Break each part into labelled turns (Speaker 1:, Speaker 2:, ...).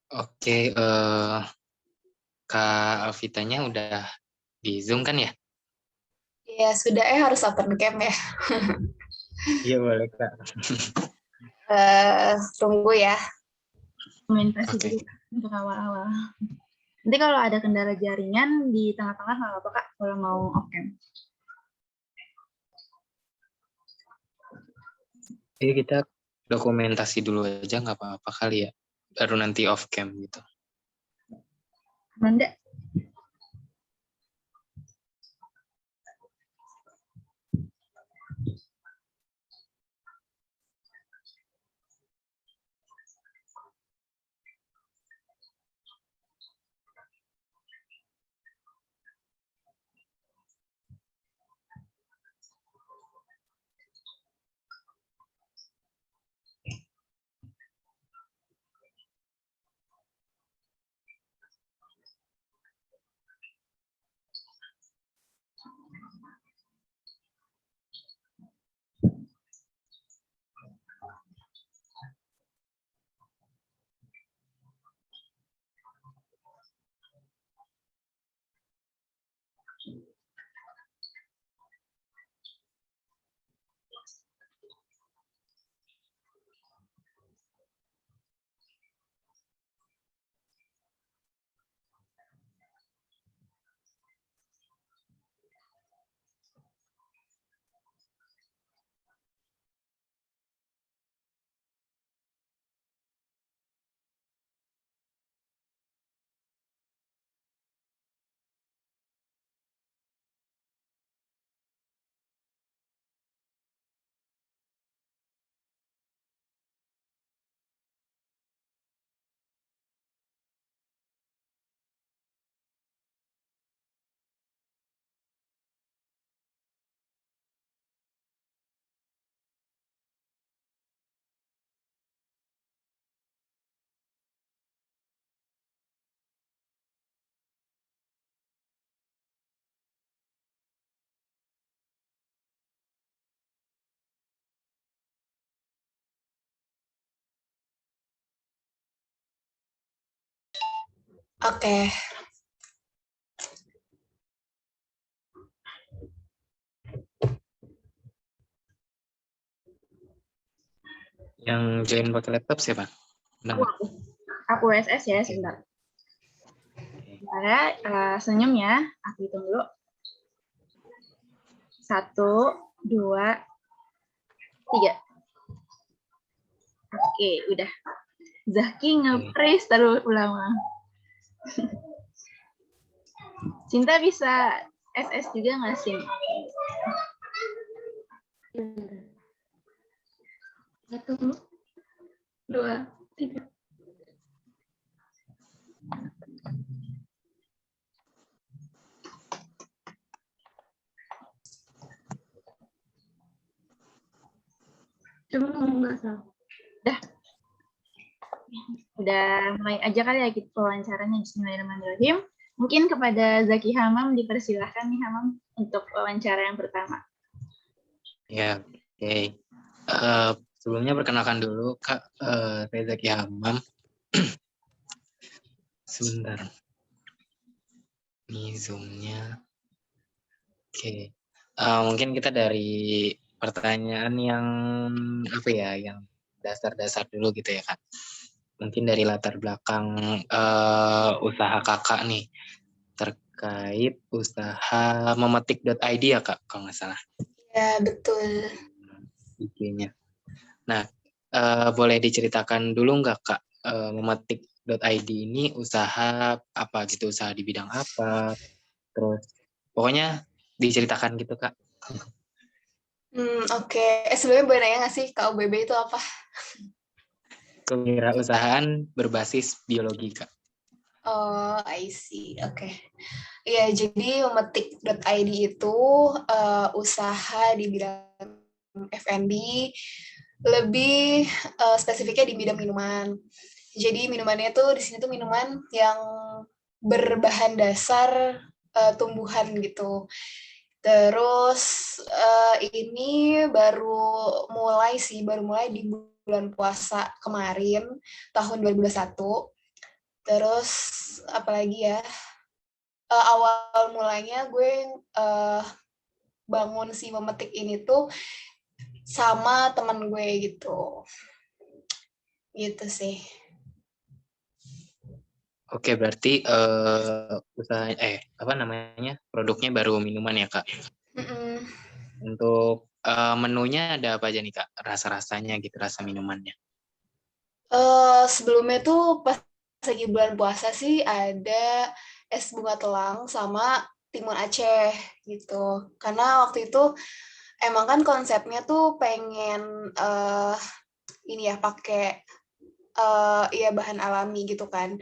Speaker 1: Oke, Kak Alvitanya udah di Zoom kan ya?
Speaker 2: Ya sudah, harus open cam ya.
Speaker 1: Iya boleh Kak.
Speaker 2: Tunggu ya.
Speaker 3: Komentasi
Speaker 1: Oke.
Speaker 3: dulu untuk awal-awal. Nanti kalau ada kendala jaringan di tengah-tengah nggak apa-apa Kak, kalau mau off cam.
Speaker 1: Jadi kita dokumentasi dulu aja nggak apa-apa kali ya. Baru nanti off cam gitu.
Speaker 3: Nanda,
Speaker 2: Oke.
Speaker 1: Yang join pakai laptop siapa? Benar.
Speaker 3: aku SS ya sebentar. Bentar ya, senyum ya. Aku hitung dulu. 1, 2, 3. Oke, udah. Zaki nge-freeze terus ulama. Cinta bisa SS juga nggak sih? 1, 2, 3. Coba ngomong nggak salah. Udah mulai aja kali ya kita wawancaranya. Bismillahirrahmanirrahim. Mungkin kepada Zaki Hamam dipersilahkan nih Hamam untuk wawancara yang pertama.
Speaker 1: Ya, oke. Sebelumnya perkenalkan dulu Kak, saya Zaki Hamam. Sebentar. Ini Zoom-nya. Oke. Mungkin kita dari pertanyaan yang apa ya, yang dasar-dasar dulu gitu ya Kak. Mungkin dari latar belakang usaha kakak nih, terkait usaha memetik.id ya Kak, kalau nggak salah.
Speaker 2: Ya, betul.
Speaker 1: IG-nya. Nah, boleh diceritakan dulu nggak Kak, memetik.id ini usaha apa gitu, usaha di bidang apa, terus pokoknya diceritakan gitu Kak.
Speaker 2: Oke. Sebelumnya boleh nanya nggak sih KUBB itu apa?
Speaker 1: Kewirausahaan berbasis biologi Kak.
Speaker 2: Oh, I see. Oke. Ya, jadi memetik.id itu usaha di bidang F&B, lebih spesifiknya di bidang minuman. Jadi minumannya tuh di sini tuh minuman yang berbahan dasar tumbuhan gitu. Terus ini baru mulai di bulan puasa kemarin tahun 2021. Terus apalagi ya? Awal mulanya gue bangun si memetik ini tuh sama teman gue gitu. Gitu sih.
Speaker 1: Oke, berarti usaha apa namanya? Produknya baru minuman ya, Kak?
Speaker 2: Mm-mm.
Speaker 1: Untuk menunya ada apa aja nih, Kak? Rasa-rasanya gitu, rasa minumannya.
Speaker 2: Sebelumnya tuh pas lagi bulan puasa sih ada es bunga telang sama timun Aceh gitu. Karena waktu itu emang kan konsepnya tuh pengen ini ya pakai ya bahan alami gitu kan.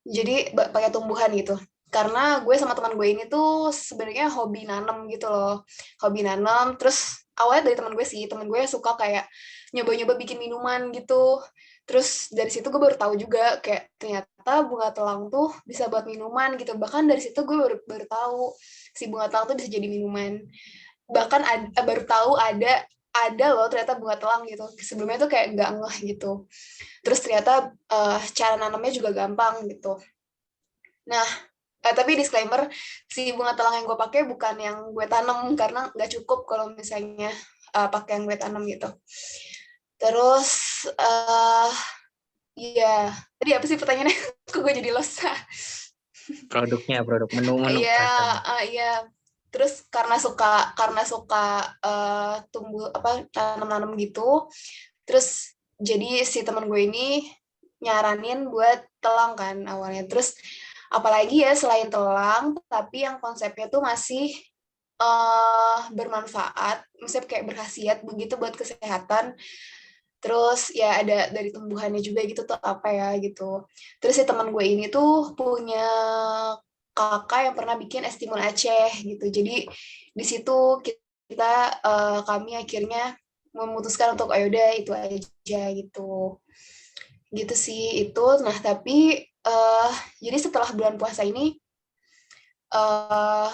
Speaker 2: Jadi pakai tumbuhan gitu. Karena gue sama teman gue ini tuh sebenarnya hobi nanam gitu loh. Hobi nanam terus awalnya dari teman gue sih, teman gue suka kayak nyoba-nyoba bikin minuman gitu. Terus dari situ gue baru tahu juga kayak ternyata bunga telang tuh bisa buat minuman gitu. Bahkan dari situ gue baru tahu si bunga telang tuh bisa jadi minuman. Bahkan baru tahu ada loh ternyata bunga telang gitu. Sebelumnya tuh kayak nggak ngeh gitu. Terus ternyata cara nanamnya juga gampang gitu. Nah, tapi disclaimer, si bunga telang yang gue pakai bukan yang gue tanam karena nggak cukup kalau misalnya pakai yang gue tanam gitu. Terus, iya, tadi apa sih pertanyaannya? Kok gue jadi lost?
Speaker 1: Produknya, produk menu-menu
Speaker 2: Iya,
Speaker 1: rasanya.
Speaker 2: iya. Terus karena suka tumbuh apa tanam-tanam gitu, terus jadi si teman gue ini nyaranin buat telang kan awalnya. Terus apalagi ya selain telang, tapi yang konsepnya tuh masih bermanfaat, misalnya kayak berkhasiat begitu buat kesehatan. Terus ya ada dari tumbuhannya juga gitu tuh apa ya gitu. Terus si teman gue ini tuh punya kakak yang pernah bikin es timun Aceh gitu. Jadi di situ kami akhirnya memutuskan untuk ayo udah itu aja gitu. Gitu sih itu. Nah, tapi jadi setelah bulan puasa ini eh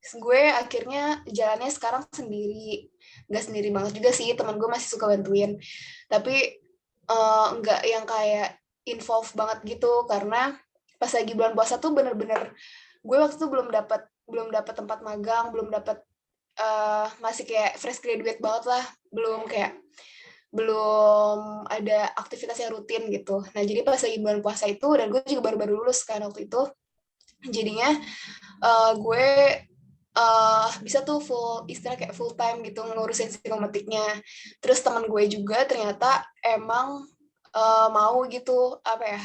Speaker 2: gue akhirnya jalannya sekarang sendiri. Nggak sendiri banget juga sih, teman gue masih suka bantuin. Tapi nggak yang kayak involve banget gitu karena pas lagi bulan puasa tuh bener-bener gue waktu itu belum dapat tempat magang, belum dapat masih kayak fresh graduate banget lah, belum ada aktivitas yang rutin gitu. Nah, jadi pas lagi bulan puasa itu, dan gue juga baru-baru lulus kan waktu itu, jadinya gue bisa tuh full istilah kayak full time gitu ngurusin psikometriknya. Terus teman gue juga ternyata emang mau gitu apa ya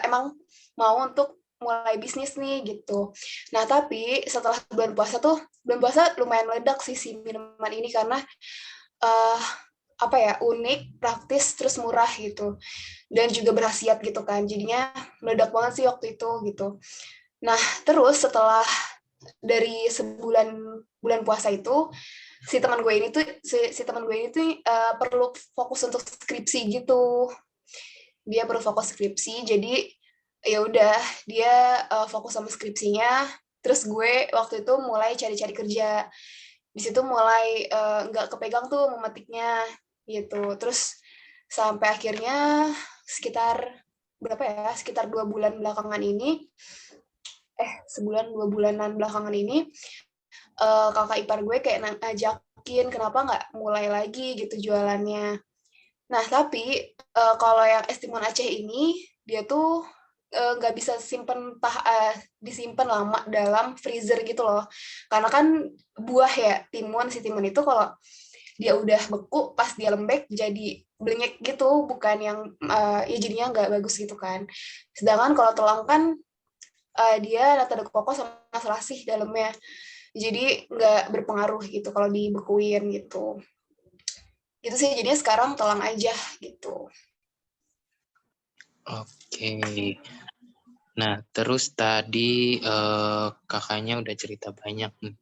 Speaker 2: emang mau untuk mulai bisnis nih gitu. Nah tapi setelah bulan puasa lumayan meledak sih si minuman ini karena uh, apa ya unik, praktis, terus murah gitu dan juga berkhasiat gitu kan. Jadinya meledak banget sih waktu itu gitu. Nah terus setelah dari sebulan bulan puasa itu si teman gue ini tuh perlu fokus untuk skripsi gitu. Dia perlu fokus skripsi, jadi ya udah dia fokus sama skripsinya. Terus gue waktu itu mulai cari-cari kerja. Di situ mulai nggak kepegang tuh memetiknya gitu. Terus sampai akhirnya sekitar berapa ya? Sekitar 2 bulan belakangan ini, sebulan 2 bulanan belakangan ini kakak ipar gue kayak ngajakin kenapa nggak mulai lagi gitu jualannya. Nah tapi kalau yang es timun Aceh ini dia tuh nggak bisa disimpan lama dalam freezer gitu loh. Karena kan buah ya si timun itu kalau dia udah beku pas dia lembek jadi blenyek gitu, bukan yang ya jadinya nggak bagus gitu kan. Sedangkan kalau telang kan dia rada koko sama selasih dalamnya. Jadi nggak berpengaruh gitu kalau dibekuin gitu. Gitu sih, jadinya sekarang telang aja gitu.
Speaker 1: Oke. Nah, terus tadi kakaknya udah cerita banyak nih.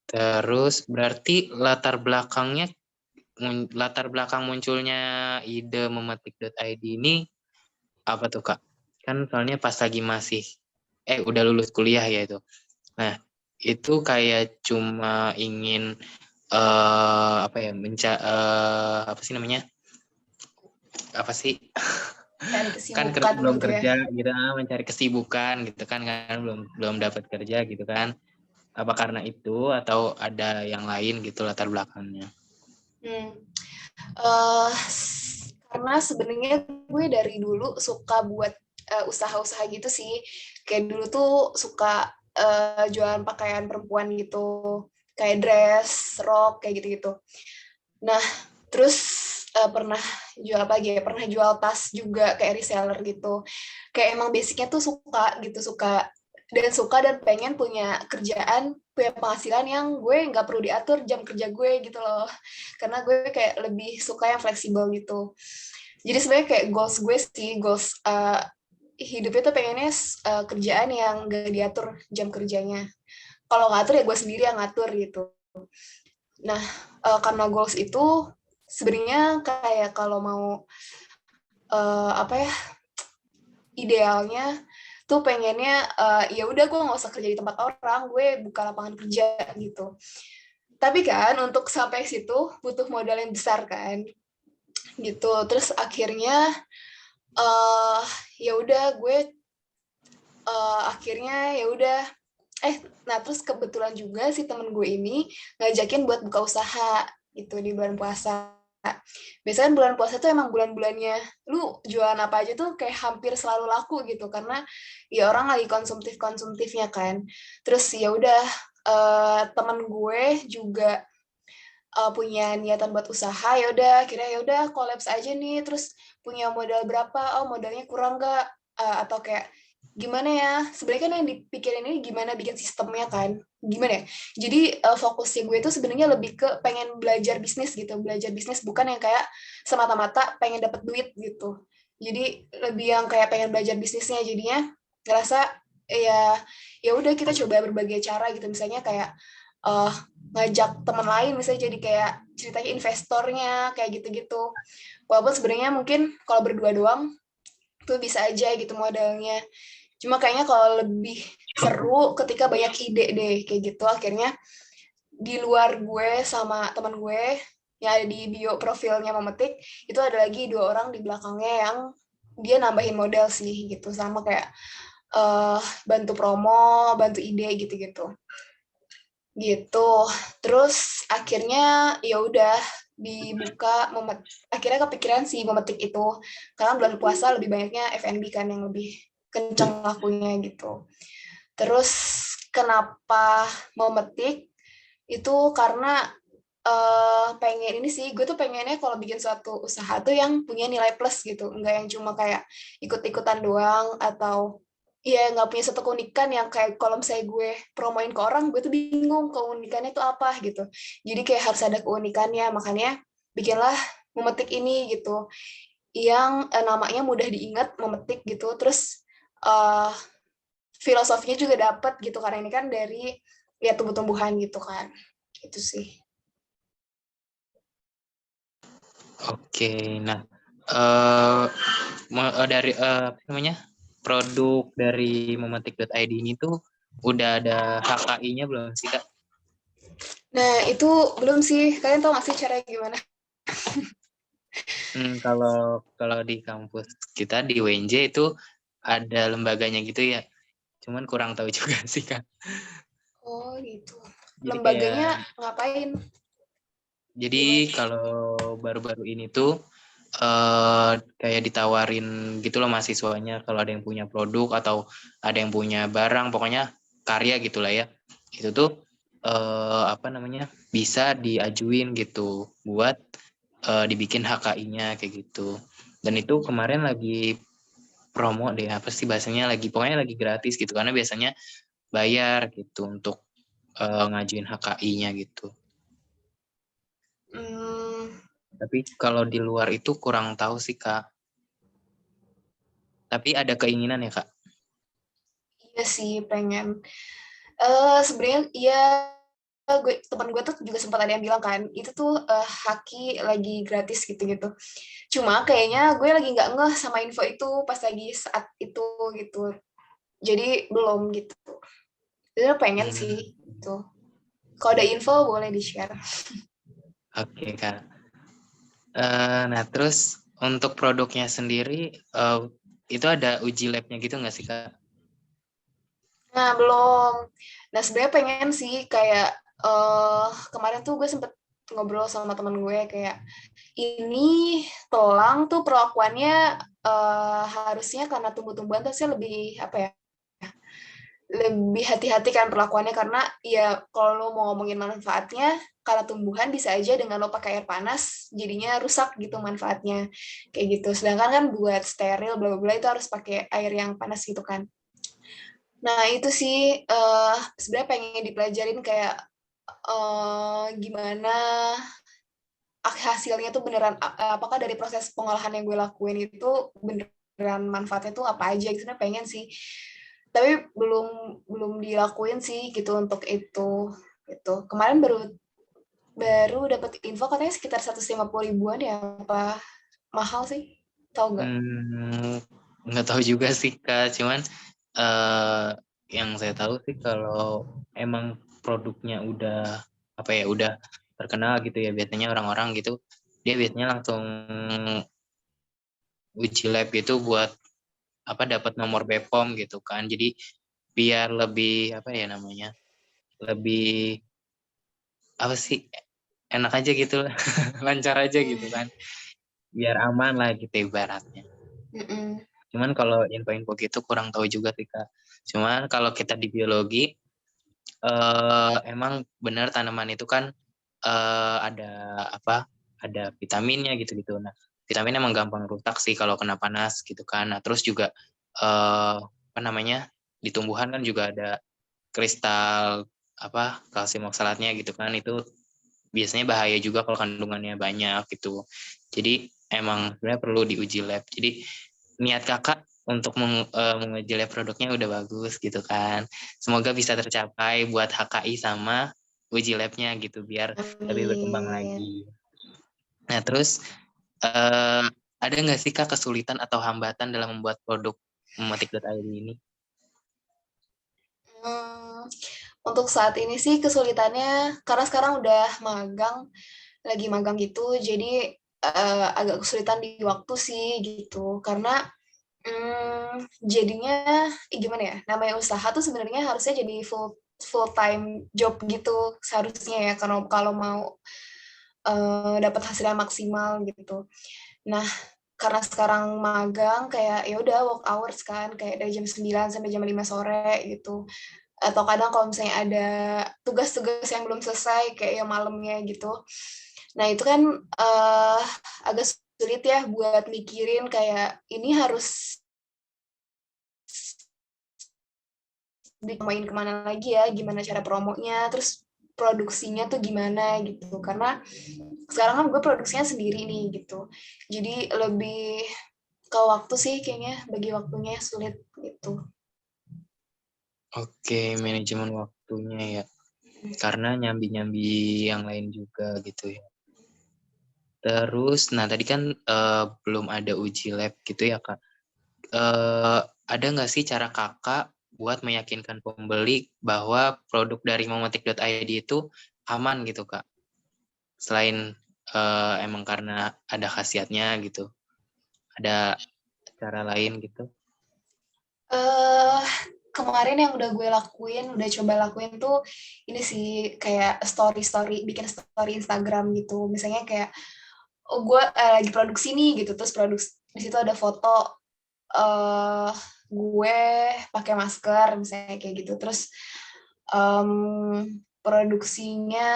Speaker 1: Terus berarti latar belakang munculnya ide memetik.id ini apa tuh, Kak? Kan soalnya pas lagi udah lulus kuliah ya itu. Nah, itu kayak cuma ingin apa sih namanya? apa sih?
Speaker 2: Cari
Speaker 1: Kan
Speaker 2: kesibukan
Speaker 1: belum
Speaker 2: gitu ya.
Speaker 1: kerja gitu, mencari kesibukan gitu kan belum dapat kerja gitu kan. Apa karena itu atau ada yang lain gitu latar belakangnya?
Speaker 2: Hmm. Eh, karena sebenarnya gue dari dulu suka buat usaha-usaha gitu sih. Kayak dulu tuh suka jualan pakaian perempuan gitu, kayak dress, rok, kayak gitu-gitu. Nah, terus pernah jual apa lagi ya? Pernah jual tas juga kayak reseller gitu. Kayak emang basicnya tuh suka gitu, suka dan pengen punya kerjaan, punya penghasilan yang gue nggak perlu diatur jam kerja gue gitu loh. Karena gue kayak lebih suka yang fleksibel gitu. Jadi sebenarnya kayak goals gue sih, goals hidupnya tuh pengennya kerjaan yang gak diatur jam kerjanya. Kalau ngatur ya gue sendiri yang ngatur gitu. Nah, karena goals itu sebenarnya kayak kalau mau apa ya, idealnya tuh pengennya ya udah gue nggak usah kerja di tempat orang, gue buka lapangan kerja gitu. Tapi kan untuk sampai situ butuh modal yang besar kan, gitu. Terus akhirnya uh, ya udah gue akhirnya ya udah nah terus kebetulan juga si temen gue ini ngajakin buat buka usaha gitu di bulan puasa. Biasanya bulan puasa tuh emang bulan-bulannya lu jualan apa aja tuh kayak hampir selalu laku gitu karena ya orang lagi konsumtifnya kan. Terus ya udah temen gue juga punya niatan buat usaha, ya udah kira ya udah kolaps aja nih, terus punya modal berapa, oh modalnya kurang nggak, atau kayak gimana ya, sebenarnya kan yang dipikirin ini gimana bikin sistemnya kan, gimana ya, jadi fokusnya gue itu sebenarnya lebih ke pengen belajar bisnis gitu, belajar bisnis bukan yang kayak semata-mata pengen dapat duit gitu, jadi lebih yang kayak pengen belajar bisnisnya, jadinya ngerasa ya ya udah kita coba berbagai cara gitu, misalnya kayak uh, ngajak teman lain misalnya jadi kayak ceritanya investornya kayak gitu-gitu. Walaupun sebenarnya mungkin kalau berdua doang tuh bisa aja gitu modalnya. Cuma kayaknya kalau lebih seru ketika banyak ide deh kayak gitu. Akhirnya di luar gue sama teman gue yang ada di bio profilnya Memetik, itu ada lagi 2 orang di belakangnya yang dia nambahin modal sih gitu, sama kayak bantu promo, bantu ide gitu-gitu. Gitu. Terus akhirnya ya udah dibuka akhirnya kepikiran sih memetik itu karena bulan puasa lebih banyaknya F&B kan yang lebih kencang lakunya gitu. Terus kenapa memetik itu karena pengen ini sih, gue tuh pengennya kalau bikin suatu usaha tuh yang punya nilai plus gitu, enggak yang cuma kayak ikut-ikutan doang atau ya nggak punya satu keunikan yang kayak kalau misalnya gue promoin ke orang, gue tuh bingung keunikannya tuh apa gitu. Jadi kayak harus ada keunikannya, makanya bikinlah memetik ini gitu, yang namanya mudah diingat memetik gitu, terus uh, filosofinya juga dapat gitu karena ini kan dari ya tumbuh-tumbuhan gitu kan, itu sih.
Speaker 1: Oke, nah dari apa namanya produk dari memetik.id ini tuh udah ada HKI-nya belum sih Kak?
Speaker 2: Nah, itu belum sih. Kalian tahu nggak sih caranya gimana?
Speaker 1: Kalau di kampus kita di UNJ itu ada lembaganya gitu ya. Cuman kurang tahu juga sih Kak.
Speaker 2: Oh, gitu.
Speaker 1: Jadi
Speaker 2: Lembaganya
Speaker 1: kayak
Speaker 2: ngapain?
Speaker 1: jadi
Speaker 2: Gimana?
Speaker 1: kalau baru-baru ini tuh kayak ditawarin gitu loh mahasiswanya kalau ada yang punya produk atau ada yang punya barang, pokoknya karya gitulah ya. Itu tuh apa namanya bisa diajuin gitu buat dibikin HKI-nya kayak gitu. Dan itu kemarin lagi promo deh, apa sih bahasanya, pokoknya lagi gratis gitu karena biasanya bayar gitu untuk ngajuin HKI-nya gitu.
Speaker 2: Hmm,
Speaker 1: Tapi kalau di luar itu kurang tahu sih Kak. Tapi ada keinginan ya Kak.
Speaker 2: iya sih, pengen. Sebenarnya iya, teman gue tuh juga sempat ada yang bilang kan, itu tuh Haki lagi gratis gitu-gitu. Cuma kayaknya gue lagi nggak ngeh sama info itu pas lagi saat itu gitu. Jadi belum gitu. Jadi pengen sih
Speaker 1: Hmm,
Speaker 2: itu. Kalau ada info boleh di-share.
Speaker 1: oke Kak. Nah terus Untuk produknya sendiri, itu ada uji lab-nya gitu nggak sih, Kak?
Speaker 2: Nah, belum. Nah, sebenarnya pengen sih kayak kemarin tuh gue sempet ngobrol sama teman gue kayak ini telang tuh perlakuannya harusnya karena tumbuh-tumbuhan tuh sih lebih apa ya? Lebih hati-hati kan perlakuannya karena ya kalau lo mau ngomongin manfaatnya karena tumbuhan bisa aja dengan lo pakai air panas jadinya rusak gitu manfaatnya kayak gitu. Sedangkan kan buat steril bla bla bla itu harus pakai air yang panas gitu kan. Nah, itu sih sebenarnya pengen dipelajarin kayak gimana hasilnya tuh beneran apakah dari proses pengolahan yang gue lakuin itu beneran manfaatnya tuh apa aja gitu. Sebenarnya pengen sih. Tapi belum belum dilakuin sih gitu untuk itu gitu. Kemarin baru baru dapat info katanya sekitar 150 ribuan ya apa mahal sih? Tahu nggak?
Speaker 1: Nggak tahu juga sih, Kak. Cuman eh yang saya tahu sih kalau emang produknya udah apa ya, udah terkenal gitu ya, biasanya orang-orang gitu dia biasanya langsung uji lab gitu buat apa, dapat nomor BPOM gitu kan. Jadi biar lebih apa ya namanya, lebih apa sih, enak aja gitu lah, lancar aja gitu kan, biar aman lah gitu ibaratnya.
Speaker 2: Mm-mm.
Speaker 1: Cuman kalau info-info gitu kurang tahu juga sih, Kak. Cuman kalau kita di biologi, emang benar tanaman itu kan ada apa, ada vitaminnya gitu-gitu. Nah, vitamin emang gampang rusak sih kalau kena panas gitu kan. Nah, terus juga apa namanya, di tumbuhan kan juga ada kristal apa, kalsium oksalatnya gitu kan. Itu biasanya bahaya juga kalau kandungannya banyak gitu. Jadi emang sebenarnya perlu diuji lab. Jadi niat kakak untuk menguji lab produknya udah bagus gitu kan. Semoga bisa tercapai buat HKI sama uji labnya gitu biar lebih berkembang
Speaker 2: Amin.
Speaker 1: lagi. Nah terus eh, ada nggak sih kak kesulitan atau hambatan dalam membuat produk memetik.id ini?
Speaker 2: Hmm, untuk saat ini sih kesulitannya karena sekarang udah magang, lagi magang gitu, jadi agak kesulitan di waktu sih gitu. Karena jadinya gimana ya? Namanya usaha tuh sebenarnya harusnya jadi full time job gitu seharusnya ya kalau kalau mau dapat hasilnya maksimal gitu. Nah, karena sekarang magang kayak ya udah work hours kan kayak dari jam 9 sampai jam 5 sore gitu. Atau kadang kalau misalnya ada tugas-tugas yang belum selesai kayak yang malamnya gitu. Nah, itu kan agak sulit ya buat mikirin kayak ini harus dimain kemana lagi ya, gimana cara promonya, terus produksinya tuh gimana gitu. Karena sekarang kan gue produksinya sendiri nih gitu. Jadi lebih ke waktu sih kayaknya, bagi waktunya sulit gitu.
Speaker 1: Oke, manajemen waktunya ya. Karena nyambi-nyambi yang lain juga gitu ya. Terus, nah tadi kan belum ada uji lab gitu ya kak. Ada nggak sih cara kakak buat meyakinkan pembeli bahwa produk dari momotik.id itu aman gitu kak? Selain emang karena ada khasiatnya gitu, ada cara lain gitu?
Speaker 2: eh Kemarin yang udah gue lakuin, udah coba lakuin tuh ini sih kayak story-story, bikin story Instagram gitu. Misalnya kayak, oh gue lagi produksi nih gitu, terus produksi di situ ada foto eh gue pakai masker misalnya kayak gitu. Terus em, produksinya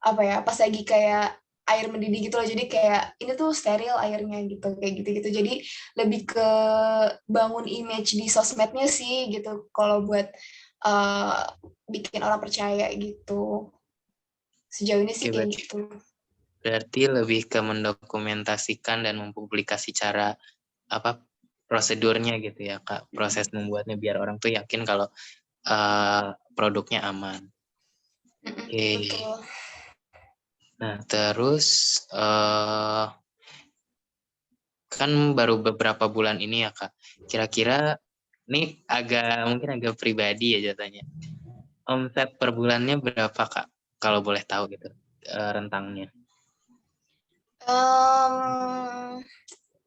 Speaker 2: apa ya pas lagi kayak air mendidih gitu loh jadi kayak ini tuh steril airnya gitu kayak gitu-gitu jadi lebih ke bangun image di sosmednya sih gitu kalau buat uh, bikin orang percaya gitu sejauh ini sih
Speaker 1: Oke,
Speaker 2: kayak gitu.
Speaker 1: berarti lebih ke mendokumentasikan dan mempublikasi cara apa prosedurnya gitu ya kak, proses membuatnya biar orang tuh yakin kalau produknya aman. Oke.
Speaker 2: Betul.
Speaker 1: Nah terus kan baru beberapa bulan ini ya kak. Kira-kira ini mungkin agak pribadi ya jatuhnya. Omset per bulannya berapa kak? Kalau boleh tahu gitu rentangnya.
Speaker 2: Em,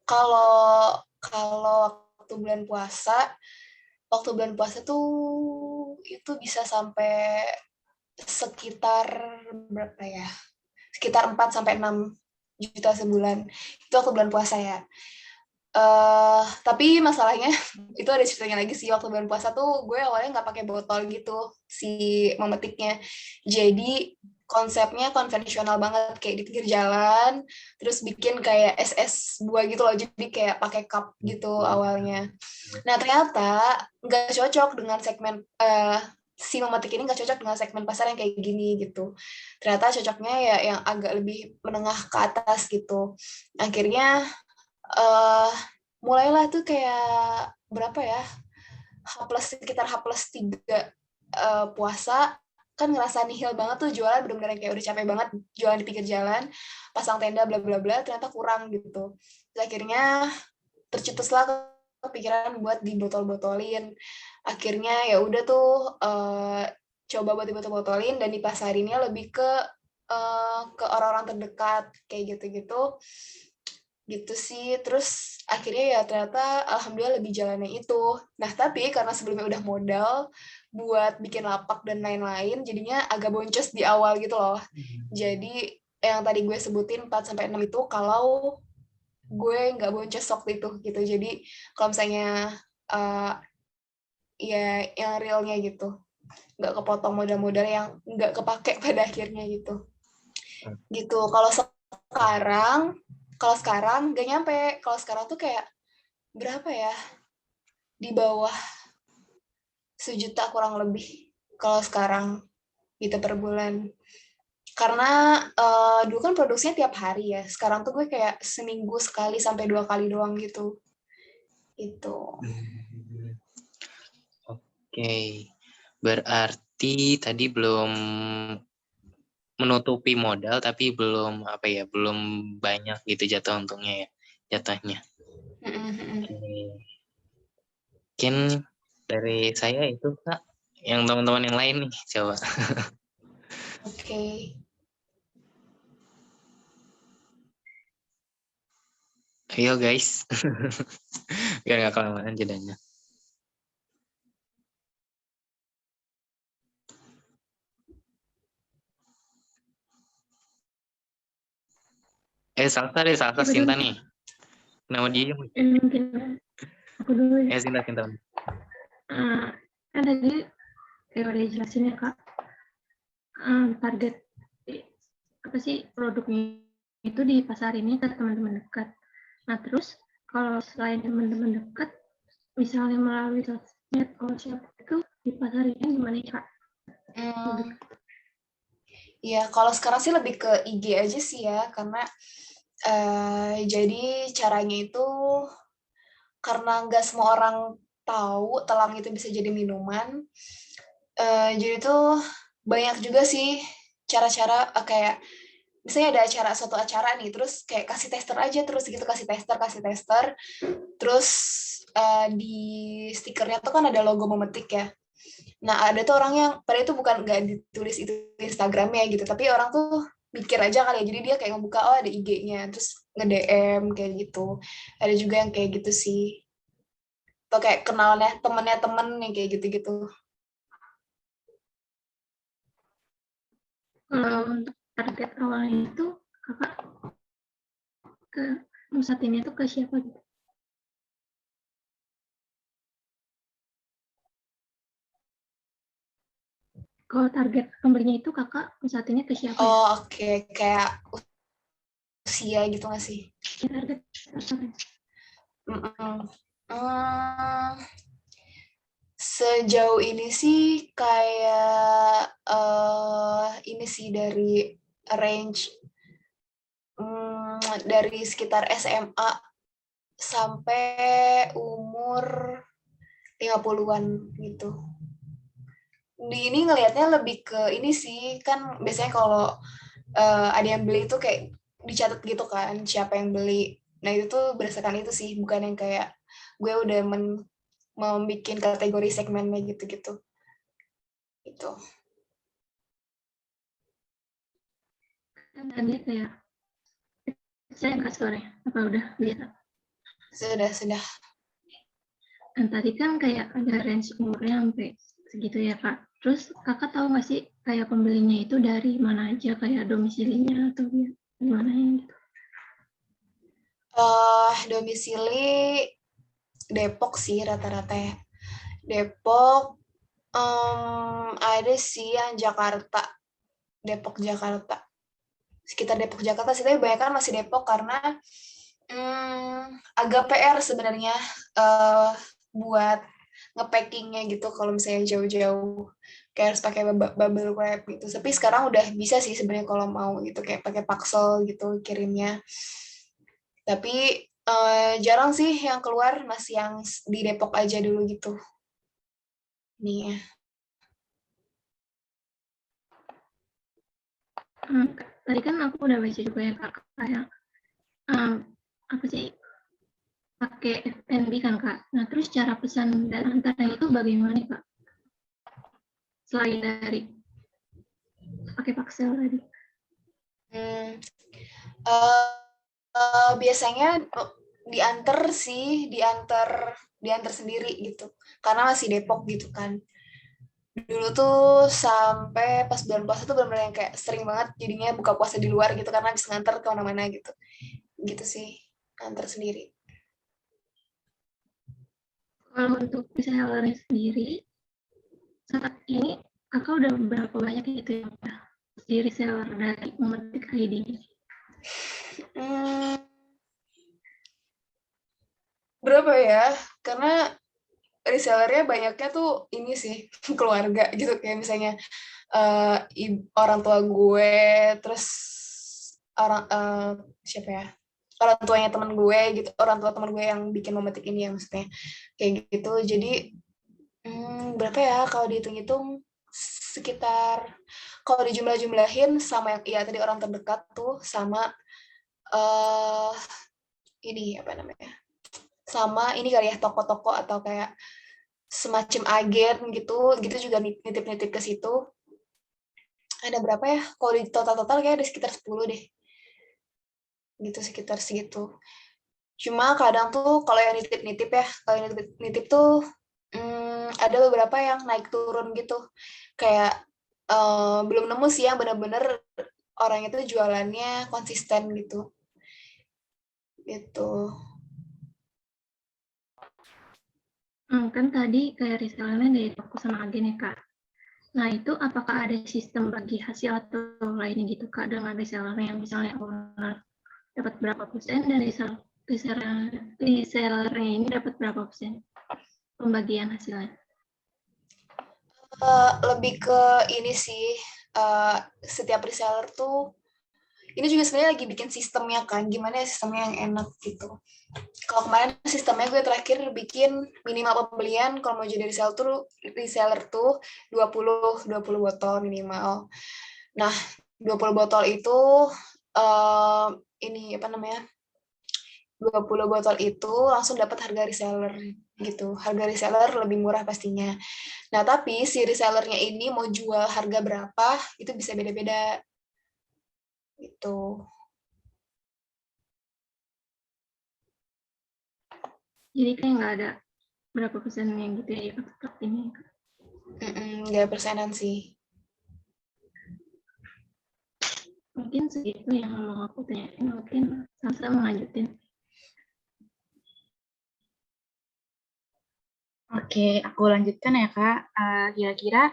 Speaker 2: kalau kalau waktu bulan puasa tuh itu bisa sampai sekitar berapa ya? Sekitar 4 sampai 6 juta sebulan. Itu waktu bulan puasa ya. Tapi masalahnya itu ada ceritanya lagi sih. Waktu bulan puasa tuh gue awalnya nggak pakai botol gitu si memetiknya. Jadi konsepnya konvensional banget, kayak di pinggir jalan, terus bikin kayak es buah gitu loh, jadi kayak pakai cup gitu awalnya. Nah ternyata nggak cocok dengan segmen si memetik ini, nggak cocok dengan segmen pasar yang kayak gini gitu. Ternyata cocoknya ya yang agak lebih menengah ke atas gitu. Akhirnya eh mulailah tuh kayak berapa ya, sekitar H+3 puasa, kan ngerasa nihil banget tuh jualan, bener-bener kayak udah capek banget jualan di pinggir jalan, pasang tenda bla bla bla, ternyata kurang gitu. Terus akhirnya tercetuslah kepikiran buat dibotol-botolin. Akhirnya ya udah tuh coba buat dibotol-botolin dan dipasarinnya lebih ke orang-orang terdekat kayak gitu-gitu gitu sih. Terus akhirnya ya ternyata alhamdulillah lebih jalannya itu. Nah tapi karena sebelumnya udah modal buat bikin lapak dan lain-lain, jadinya agak boncos di awal gitu loh. Jadi yang tadi gue sebutin 4 sampai 6 itu kalau gue nggak boncos waktu itu gitu. Jadi kalau misalnya uh, ya yang realnya gitu, nggak kepotong modal-modal yang nggak kepake pada akhirnya gitu. Gitu. Kalau sekarang nggak nyampe. Kalau sekarang tuh kayak berapa ya? Di bawah 1 juta kurang lebih. Kalau sekarang gitu per bulan. Karena dulu kan produksinya tiap hari ya. Sekarang tuh gue kayak seminggu sekali sampai 2 kali doang gitu. Itu.
Speaker 1: Oke, berarti tadi belum menutupi modal tapi belum apa ya, belum banyak gitu jatuh untungnya ya, jatuhnya. Oke. Mungkin dari saya itu Kak, yang teman-teman yang lain nih coba.
Speaker 2: Oke.
Speaker 1: Ayo guys, biar nggak kelamaan jedanya. Salsa
Speaker 3: Siapa
Speaker 1: Sinta
Speaker 3: dulu?
Speaker 1: nih. Nama dia
Speaker 3: Mungkin aku dulu ya.
Speaker 1: Sinta.
Speaker 3: Kan tadi kayak udah jelasin ya Kak, target apa sih produknya itu di pasar ini ke teman-teman dekat. Nah terus kalau selain teman-teman dekat, misalnya melalui sosmed, kalau siapa itu di pasar ini gimana ya Kak?
Speaker 2: Ya kalau sekarang sih lebih ke IG aja sih ya, karena jadi caranya itu karena nggak semua orang tahu telang itu bisa jadi minuman. Jadi tuh banyak juga sih cara-cara kayak misalnya ada suatu acara nih, terus kayak kasih tester aja terus gitu, kasih tester, terus di stikernya tuh kan ada logo memetik ya. Nah ada tuh orang yang pada itu bukan nggak ditulis itu Instagramnya gitu, tapi orang tuh mikir aja kali ya, jadi dia kayak ngebuka oh ada IG-nya, terus nge-DM kayak gitu. Ada juga yang kayak gitu sih, atau kayak kenalannya temennya temen yang kayak gitu-gitu.
Speaker 3: Kalau untuk target awalnya itu Kakak ke musatinnya itu ke siapa gitu? Kalau target pembelinya itu Kakak musatinnya ke siapa ya?
Speaker 2: Oh oke, kayak usia gitu nggak sih?
Speaker 3: Target pasarnya.
Speaker 2: Sejauh ini sih kayak ini sih dari range dari sekitar SMA sampai umur 50-an gitu. Di ini ngelihatnya lebih ke ini sih, kan biasanya kalau ada yang beli itu kayak dicatat gitu kan siapa yang beli. Nah itu tuh berdasarkan itu sih, bukan yang kayak gue udah membuat kategori segmennya gitu-gitu. Itu.
Speaker 3: Kan tadi kayak Saya nggak sore, apa udah bisa?
Speaker 2: Sudah.
Speaker 3: Dan tadi kan kayak ada range umurnya sampai segitu ya Kak. Terus Kakak tahu nggak sih kayak pembelinya itu dari mana aja, kayak domisilinya atau gimana gitu?
Speaker 2: Domisili Depok sih rata-rata ya. Depok, ada sih yang Jakarta, Depok Jakarta. Sekitar Depok Jakarta sih, tapi banyak kan masih Depok karena agak PR sebenarnya buat ngepackingnya gitu kalau misalnya jauh-jauh kayak harus pakai bubble wrap gitu. Tapi sekarang udah bisa sih sebenarnya kalau mau gitu kayak pakai Paxel gitu kirimnya. Tapi jarang sih yang keluar, masih yang di Depok aja dulu gitu. Nih ya.
Speaker 3: Tadi kan aku udah baca juga ya Kak, kayak apa sih, pakai FNB kan Kak. Nah terus cara pesan dan antarnya itu bagaimana Kak? Selain dari pakai Paxel tadi.
Speaker 2: Biasanya diantar sendiri gitu. Karena masih Depok gitu kan. Dulu tuh sampai pas bulan puasa tuh benar-benar yang kayak sering banget jadinya buka puasa di luar gitu karena bisa nganter ke mana-mana gitu. Gitu sih, nganter sendiri.
Speaker 3: Kalau untuk resellernya sendiri, saat ini Kakak udah berapa banyak gitu yang udah di reseller dari memetik ID ini?
Speaker 2: Berapa ya? Karena resellernya banyaknya tuh ini sih keluarga gitu, kayak misalnya orang tua gue, terus orang siapa ya, orang tuanya teman gue gitu, orang tua teman gue yang bikin memetik ini ya maksudnya kayak gitu. Jadi berapa ya kalau dihitung-hitung, sekitar kalau dijumlah-jumlahin sama yang iya tadi orang terdekat tuh sama ini apa namanya, sama ini kali ya toko-toko atau kayak semacam agen gitu gitu juga nitip-nitip ke situ. Ada berapa ya? Kalau di total-total kayak ada sekitar 10 deh. Gitu, sekitar segitu. Cuma kadang tuh kalau yang nitip-nitip ya, kalau yang nitip tuh ada beberapa yang naik turun gitu. Kayak belum nemu sih yang benar-benar orang itu jualannya konsisten gitu. Gitu.
Speaker 3: Kan tadi kayak resellernya dari toko sama agen ya Kak. Nah itu apakah ada sistem bagi hasil atau lainnya gitu Kak dengan reseller yang misalnya owner dapat berapa persen dan resellernya ini dapat berapa persen pembagian hasilnya?
Speaker 2: Lebih ke ini sih, setiap reseller tuh ini juga sebenarnya lagi bikin sistemnya kan, gimana ya sistemnya yang enak gitu. Kalau kemarin sistemnya gue terakhir bikin minimal pembelian kalau mau jadi reseller tuh 20 botol minimal. Nah, 20 botol itu ini apa namanya? 20 botol itu langsung dapat harga reseller gitu. Harga reseller lebih murah pastinya. Nah, tapi si resellernya ini mau jual harga berapa itu bisa beda-beda gitu.
Speaker 3: Jadi kayak nggak ada berapa persen yang gitu ya di ini.
Speaker 2: Nggak persenan sih.
Speaker 3: Mungkin segitu yang mau aku tanyain, mungkin sama-sama lanjutin.
Speaker 4: Oke, aku lanjutkan ya Kak. Kira-kira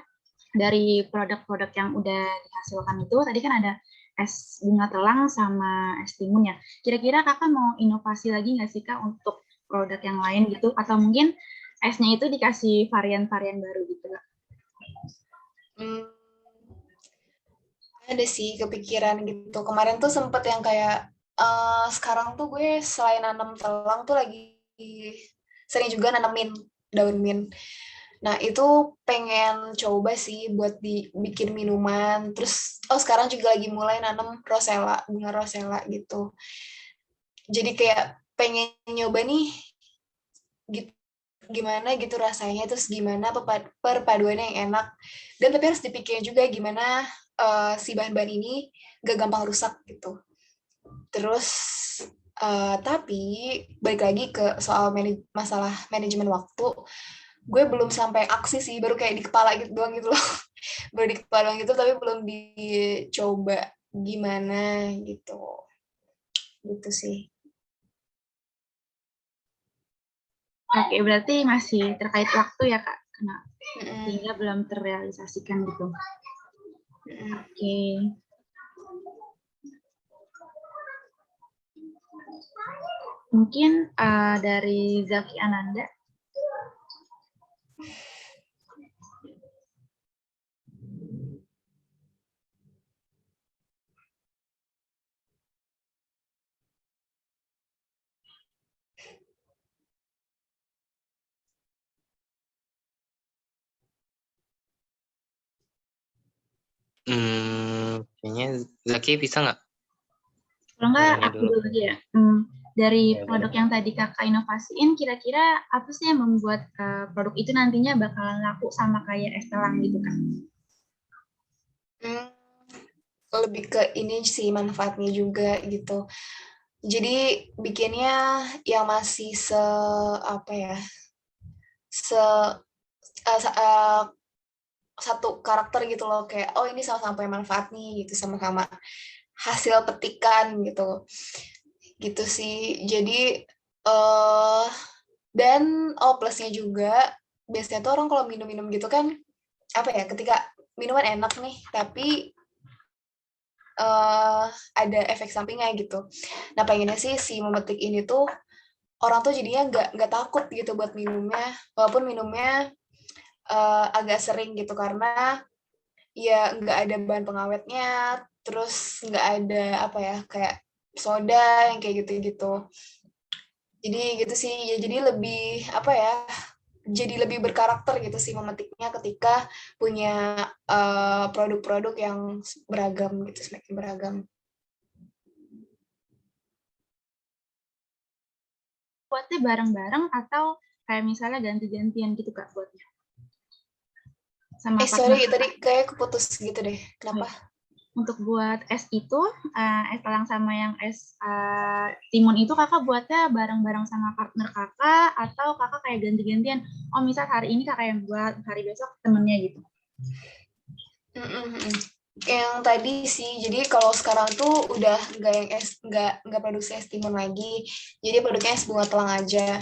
Speaker 4: dari produk-produk yang udah dihasilkan itu, tadi kan ada es bunga telang sama es timun ya. Kira-kira Kakak mau inovasi lagi nggak sih Kak untuk produk yang lain gitu? Atau mungkin esnya itu dikasih varian-varian baru gitu Kak?
Speaker 2: Ada sih kepikiran gitu. Kemarin tuh sempet yang kayak sekarang tuh gue selain nanam telang tuh lagi sering juga nanemin daun mint. Nah itu pengen coba sih buat dibikin minuman. Terus sekarang juga lagi mulai nanam rosella, bunga rosella gitu. Jadi kayak pengen nyoba nih gitu, gimana gitu rasanya, terus gimana perpaduannya yang enak. Dan tapi harus dipikirin juga gimana si bahan-bahan ini gak gampang rusak gitu. Terus tapi balik lagi ke soal masalah manajemen waktu, gue belum sampai aksi sih, baru kayak di kepala gitu doang gitu loh. Baru di kepala doang gitu, tapi belum dicoba gimana gitu. Gitu sih.
Speaker 4: Oke, berarti masih terkait waktu ya Kak, karena
Speaker 2: Mm-mm.
Speaker 4: sehingga belum terrealisasikan gitu.
Speaker 2: Mm-mm.
Speaker 4: Oke. Mungkin dari Zaki Ananda.
Speaker 1: Kayaknya Zaki bisa nggak?
Speaker 4: Kalau nggak,
Speaker 1: Nanya
Speaker 4: aku
Speaker 1: dulu.
Speaker 4: dulu aja ya. Dari
Speaker 1: Ya,
Speaker 4: produk
Speaker 1: boleh.
Speaker 4: yang tadi kakak inovasiin, kira-kira apa sih yang membuat produk itu nantinya bakalan laku sama kayak es telang gitu kan?
Speaker 2: Hmm, lebih ke ini sih manfaatnya juga gitu. Jadi bikinnya yang masih apa ya, se satu karakter gitu loh, kayak oh ini sama-sama punya manfaat nih gitu, sama-sama hasil petikan gitu sih. Jadi eh dan plusnya juga biasanya tuh orang kalau minum-minum gitu kan, apa ya, ketika minuman enak nih tapi ada efek sampingnya gitu. Nah pengennya sih si memetik ini tuh orang tuh jadinya nggak takut gitu buat minumnya, walaupun minumnya agak sering gitu, karena ya nggak ada bahan pengawetnya, terus nggak ada apa ya, kayak soda yang kayak gitu-gitu. Jadi gitu sih ya, jadi lebih apa ya, jadi lebih berkarakter gitu sih memetiknya ketika punya produk-produk yang beragam gitu, semakin beragam.
Speaker 4: Buatnya bareng-bareng atau kayak misalnya ganti-gantian gitu Kak buatnya? Sama partner
Speaker 2: Sorry, tadi
Speaker 4: Kakak.
Speaker 2: kayak keputus gitu deh. Kenapa?
Speaker 4: Untuk buat es itu, es talang sama yang es timun itu kakak buatnya bareng-bareng sama partner kakak atau kakak kayak ganti-gantian? Oh misal hari ini kakak yang buat, hari besok temennya gitu.
Speaker 2: Yang tadi sih, jadi kalau sekarang tuh udah nggak yang es, nggak produksi es timun lagi, jadi produknya es bunga telang aja.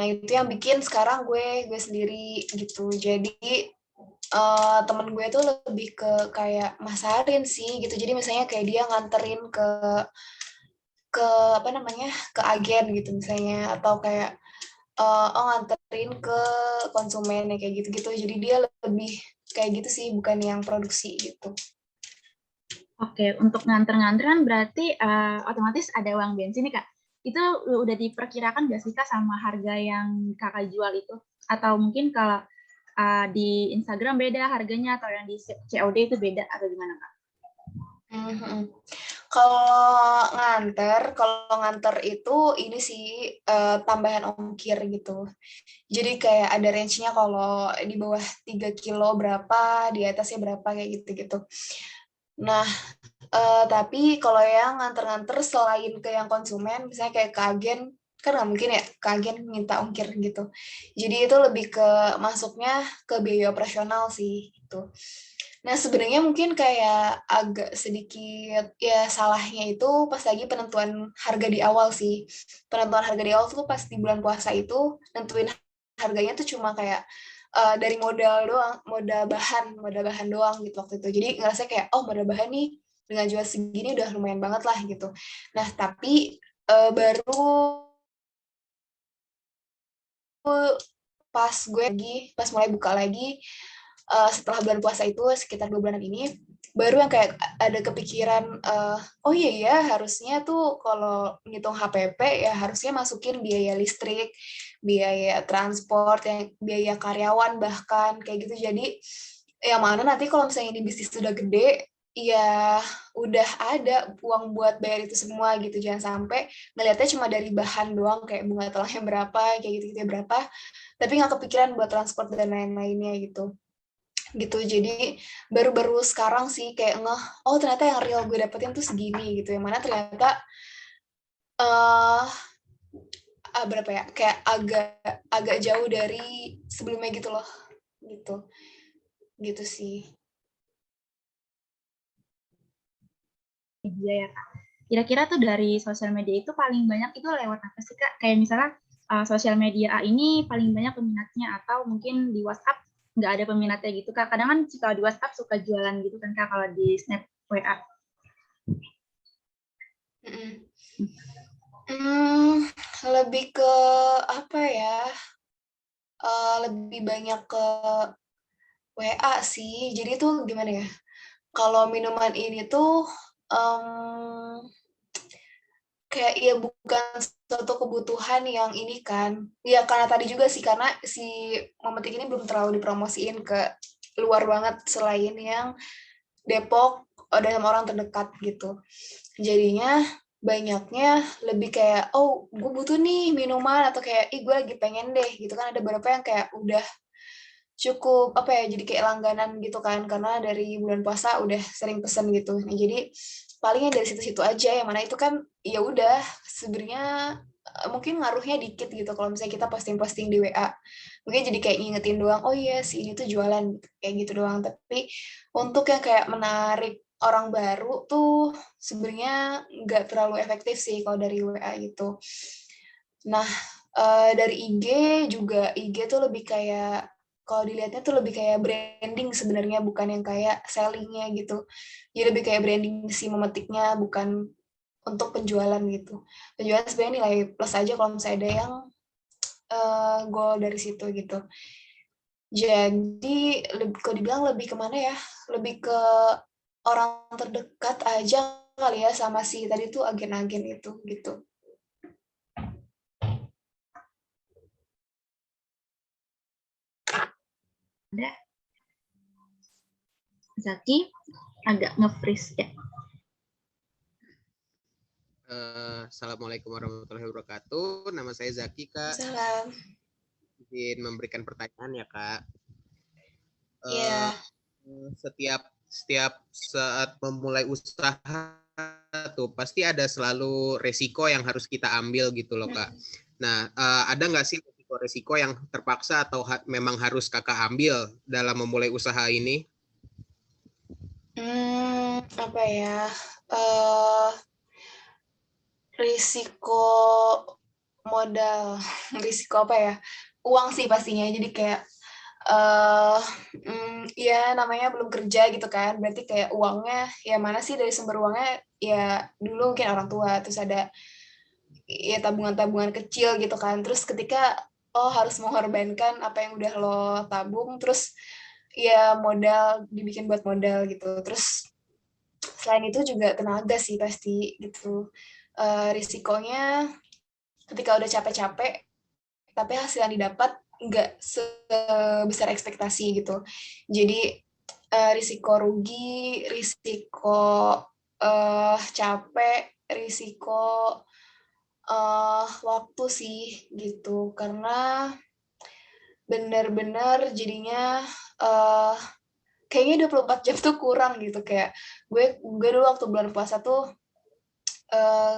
Speaker 2: Nah itu yang bikin sekarang gue sendiri gitu. Jadi temen gue tuh lebih ke kayak masarin sih gitu. Jadi misalnya kayak dia nganterin ke apa namanya, ke agen gitu misalnya, atau kayak nganterin ke konsumen kayak gitu-gitu. Jadi dia lebih kayak gitu sih, bukan yang produksi gitu.
Speaker 4: Oke, untuk nganter-nganter kan berarti otomatis ada uang bensin nih Kak. Itu udah diperkirakan nggak sih Kak sama harga yang kakak jual itu? Atau mungkin kalau di Instagram beda harganya atau yang di COD itu beda atau gimana Kak?
Speaker 2: Kalau nganter itu ini sih tambahan ongkir gitu. Jadi kayak ada range-nya, kalau di bawah 3 kilo berapa, di atasnya berapa kayak gitu-gitu. Nah, tapi kalau yang nganter-nganter selain ke yang konsumen, misalnya kayak ke agen, kan nggak mungkin ya ke agen minta ongkir gitu. Jadi itu lebih ke masuknya ke biaya operasional sih gitu. Nah, sebenarnya mungkin kayak agak sedikit ya salahnya itu pas lagi penentuan harga di awal sih. Penentuan harga di awal tuh pas di bulan puasa itu, nentuin harganya tuh cuma kayak dari modal doang, modal bahan doang gitu waktu itu. Jadi ngerasa kayak, oh modal bahan nih dengan jual segini udah lumayan banget lah gitu. Nah, tapi baru pas mulai buka lagi setelah bulan puasa itu sekitar 2 bulanan ini, baru yang kayak ada kepikiran, oh iya ya harusnya tuh kalau ngitung HPP ya harusnya masukin biaya listrik, biaya transport, biaya karyawan bahkan kayak gitu. Jadi yang mana nanti kalau misalnya ini bisnis sudah gede, ya udah ada uang buat bayar itu semua gitu. Jangan sampai ngelihatnya cuma dari bahan doang, kayak bunga telangnya berapa, kayak gitu-gitu berapa, tapi nggak kepikiran buat transport dan lain-lainnya gitu. gitu. Jadi baru-baru sekarang sih kayak ngeh, oh ternyata yang real gue dapetin tuh segini gitu. Yang mana ternyata eh berapa ya? Kayak agak agak jauh dari sebelumnya gitu loh. Gitu. Gitu sih.
Speaker 4: Media ya Kak. Kira-kira tuh dari sosial media itu paling banyak itu lewat apa sih Kak? Kayak misalnya sosial media A ini paling banyak peminatnya, atau mungkin di WhatsApp nggak ada peminatnya gitu Kak. Kadang kan kalau di WhatsApp suka jualan gitu kan Kak, kalau di Snap WA.
Speaker 2: Lebih ke apa ya? Lebih banyak ke WA sih. Jadi tuh gimana ya? Kalau minuman ini tuh kayak ya bukan suatu kebutuhan yang ini kan. Ya karena tadi juga sih, karena si Memetik ini belum terlalu dipromosiin ke luar banget selain yang Depok dan orang terdekat gitu. Jadinya banyaknya lebih kayak, oh gue butuh nih minuman, atau kayak, ih gue lagi pengen deh gitu kan. Ada beberapa yang kayak udah cukup apa ya, jadi kayak langganan gitu kan, karena dari bulan puasa udah sering pesen gitu. Nah jadi palingnya dari situ-situ aja, yang mana itu kan ya udah sebenarnya mungkin ngaruhnya dikit gitu kalau misalnya kita posting-posting di WA. Mungkin jadi kayak ngingetin doang, oh iya si ini tuh jualan kayak gitu doang. Tapi untuk yang kayak menarik orang baru tuh sebenarnya nggak terlalu efektif sih kalau dari WA gitu. Nah, dari IG juga, IG tuh lebih kayak, kalau dilihatnya tuh lebih kayak branding sebenarnya, bukan yang kayak selling-nya gitu. Jadi lebih kayak branding si Memetiknya, bukan untuk penjualan gitu. Penjualan sebenarnya nilai plus aja kalau misalnya ada yang goal dari situ gitu. Jadi kalau dibilang lebih kemana ya? Lebih ke orang terdekat aja kali ya, sama si tadi tuh agen-agen itu gitu.
Speaker 4: Ada Zaki agak nge-freeze ya.
Speaker 5: Assalamualaikum warahmatullahi wabarakatuh. Nama saya Zaki, Kak.
Speaker 2: Salam.
Speaker 5: Izin memberikan pertanyaan ya, Kak.
Speaker 2: Iya.
Speaker 5: Setiap saat memulai usaha tuh pasti ada selalu resiko yang harus kita ambil gitu loh, Kak. Nah, ada nggak sih resiko yang terpaksa atau memang harus Kakak ambil dalam memulai usaha ini?
Speaker 2: Apa ya? Risiko modal, risiko apa ya? Uang sih pastinya. Jadi kayak ya namanya belum kerja gitu kan. Berarti kayak uangnya, ya mana sih dari sumber uangnya? Ya dulu mungkin orang tua, terus ada ya tabungan-tabungan kecil gitu kan. Terus ketika harus mengorbankan apa yang udah lo tabung, terus ya modal dibikin buat modal gitu. Terus selain itu juga tenaga sih pasti gitu. Risikonya ketika udah capek-capek, tapi hasil yang didapat nggak sebesar ekspektasi gitu. Jadi risiko rugi, risiko capek, risiko waktu sih gitu. Karena benar-benar jadinya kayaknya 24 jam tuh kurang gitu. Kayak gue dulu waktu bulan puasa tuh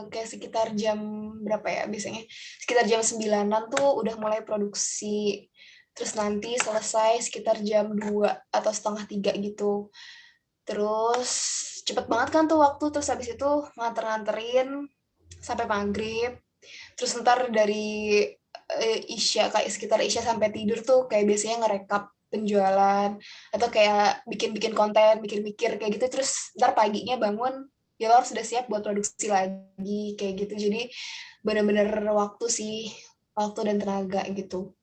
Speaker 2: kayak sekitar jam berapa ya biasanya? Sekitar jam 9-an tuh udah mulai produksi. Terus nanti selesai sekitar jam 2 atau setengah 3 gitu. Terus cepet banget kan tuh waktu, terus habis itu nganter-nganterin sampai maghrib. Terus ntar dari Isya, kayak sekitar Isya sampai tidur tuh kayak biasanya ngerekap penjualan, atau kayak bikin-bikin konten, mikir-mikir kayak gitu. Terus ntar paginya bangun, ya lo harus sudah siap buat produksi lagi kayak gitu. Jadi bener-bener waktu sih, waktu dan tenaga gitu.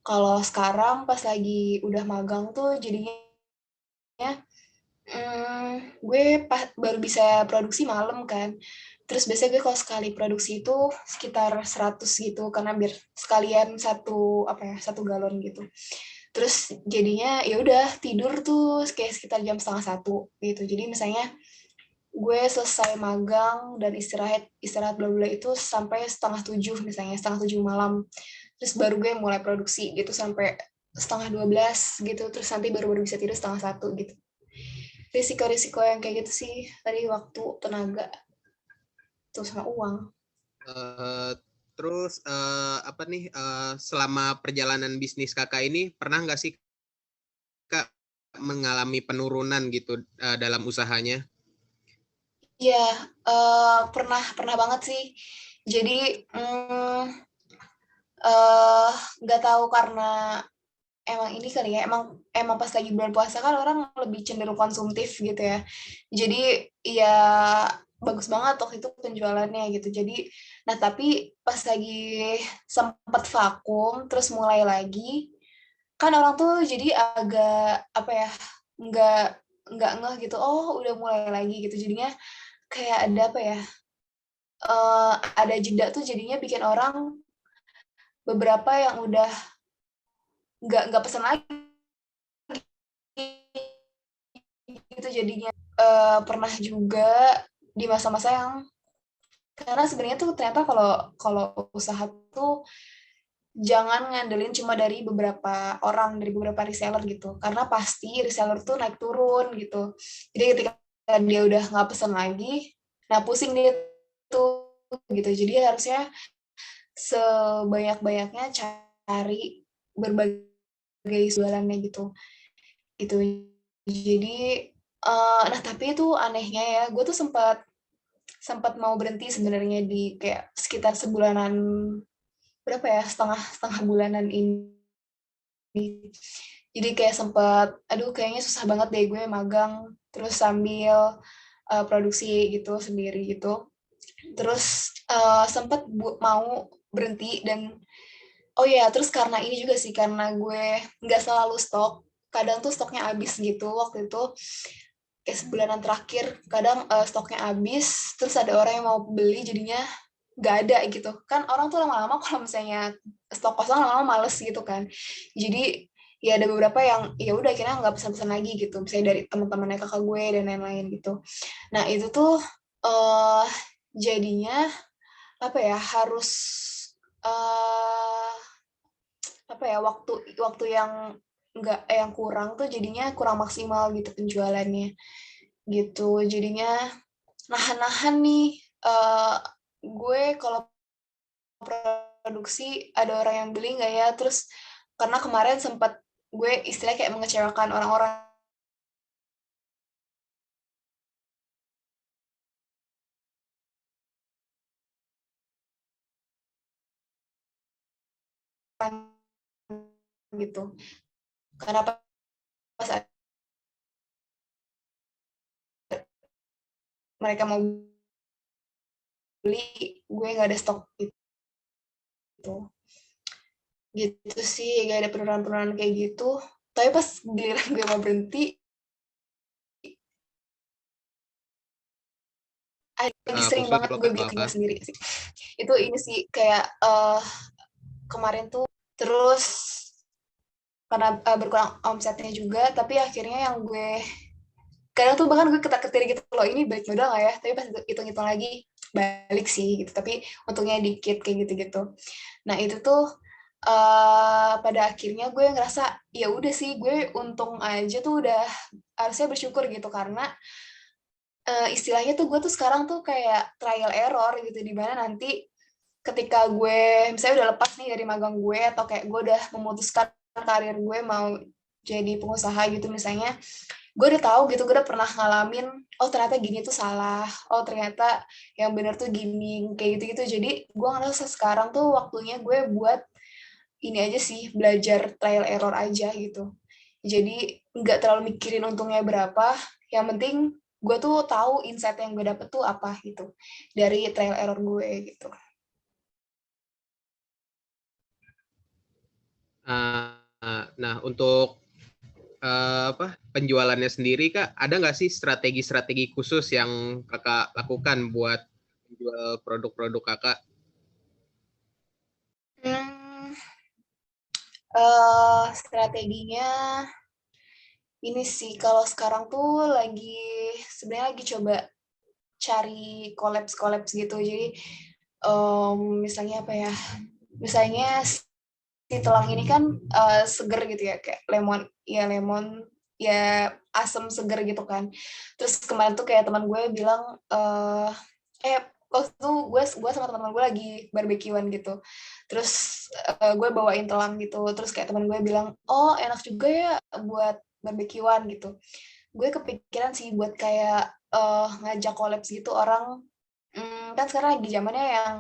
Speaker 2: Kalau sekarang pas lagi udah magang tuh jadinya gue baru bisa produksi malam kan. Terus biasanya gue kalau sekali produksi itu sekitar 100 gitu, karena biar sekalian satu galon gitu. Terus jadinya ya udah tidur tuh kayak sekitar jam 1:30 gitu. Jadi misalnya gue selesai magang dan istirahat bla bla itu sampai 6:30 misalnya, 6:30 malam. Terus baru gue mulai produksi gitu sampai 11:30 gitu, terus nanti baru bisa tidur 1:30 gitu. Risiko-risiko yang kayak gitu sih, tadi waktu, tenaga, terus sama uang.
Speaker 5: Terus apa nih selama perjalanan bisnis kakak ini pernah nggak sih kak mengalami penurunan gitu dalam usahanya?
Speaker 2: Iya, pernah banget sih. Jadi nggak tahu karena emang ini kali ya, emang pas lagi bulan puasa kan orang lebih cenderung konsumtif gitu ya. Jadi ya bagus banget waktu itu penjualannya gitu. Jadi, nah tapi pas lagi sempat vakum terus mulai lagi, kan orang tuh jadi agak apa ya, nggak nggak ngeh gitu. Oh udah mulai lagi gitu. Jadinya kayak ada apa ya? Ada jeda tuh jadinya bikin orang beberapa yang udah nggak pesen lagi gitu jadinya. Pernah juga di masa-masa yang karena sebenarnya tuh ternyata kalau kalau usaha tuh jangan ngandelin cuma dari beberapa orang, dari beberapa reseller gitu, karena pasti reseller tuh naik turun gitu. Jadi ketika dia udah nggak pesen lagi, nah pusing dia tuh gitu. Jadi harusnya sebanyak-banyaknya cari berbagai jualannya gitu gitu. Jadi nah tapi itu anehnya ya, gue tuh sempat sempat mau berhenti sebenarnya di kayak sekitar sebulanan, berapa ya, setengah setengah bulanan ini. Jadi kayak sempat aduh kayaknya susah banget deh gue magang terus sambil produksi gitu sendiri gitu. Terus sempat mau berhenti. Dan oh ya, terus karena ini juga sih, karena gue nggak selalu stok, kadang tuh stoknya habis gitu. Waktu itu kayak sebulanan terakhir, kadang stoknya habis, terus ada orang yang mau beli, jadinya nggak ada gitu. Kan orang tuh lama-lama kalau misalnya stok kosong lama-lama males gitu kan. Jadi ya ada beberapa yang ya udah akhirnya nggak pesan-pesan lagi gitu, misalnya dari teman-temannya kakak gue dan lain-lain gitu. Nah itu tuh uh, jadinya apa ya, harus uh, apa ya, waktu waktu yang nggak yang kurang tuh jadinya kurang maksimal gitu penjualannya gitu. Jadinya nahan-nahan nih, gue kalau produksi ada orang yang beli nggak ya. Terus karena kemarin sempat gue istilahnya kayak mengecewakan orang-orang gitu, karena pas mereka mau beli gue nggak ada stok gitu. Gitu sih, gak ada penurunan-penurunan kayak gitu. Tapi pas giliran gue mau berhenti, lagi sering
Speaker 5: Putus
Speaker 2: banget
Speaker 5: lo
Speaker 2: gue
Speaker 5: kak
Speaker 2: bikin
Speaker 5: apa?
Speaker 2: tinggal sendiri sih. Itu ini sih kayak kemarin tuh, terus karena berkurang omsetnya juga, tapi akhirnya yang gue kadang tuh bahkan gue ketar-ketir gitu loh, ini balik modal nggak ya, tapi pas hitung-hitung lagi balik sih gitu, tapi untungnya dikit kayak gitu-gitu. Nah itu tuh pada akhirnya gue ngerasa ya udah sih, gue untung aja tuh udah harusnya bersyukur gitu, karena istilahnya tuh gue tuh sekarang tuh kayak trial error gitu, di mana nanti ketika gue misalnya udah lepas nih dari magang gue, atau kayak gue udah memutuskan karir gue mau jadi pengusaha gitu misalnya, gue udah tahu gitu, gue udah pernah ngalamin, oh ternyata gini tuh salah, oh ternyata yang bener tuh gini, kayak gitu-gitu. Jadi gue ngerasa sekarang tuh waktunya gue buat ini aja sih, belajar trial error aja gitu. Jadi nggak terlalu mikirin untungnya berapa, yang penting gue tuh tahu insight yang gue dapet tuh apa gitu dari trial error gue gitu.
Speaker 5: Nah untuk apa penjualannya sendiri kak, ada nggak sih strategi-strategi khusus yang kakak lakukan buat menjual produk-produk kakak?
Speaker 2: Hmm, strateginya ini sih, kalau sekarang tuh lagi sebenarnya lagi coba cari collabs gitu. Jadi misalnya apa ya, misalnya telang ini kan seger gitu ya, kayak lemon ya asam seger gitu kan. Terus kemarin tuh kayak teman gue bilang waktu itu gue sama teman-teman gue lagi barbekyuan gitu. Terus gue bawain telang gitu. Terus kayak teman gue bilang, "Oh, enak juga ya buat barbekyuan gitu." Gue kepikiran sih buat kayak ngajak collabs gitu orang. Kan sekarang lagi zamannya yang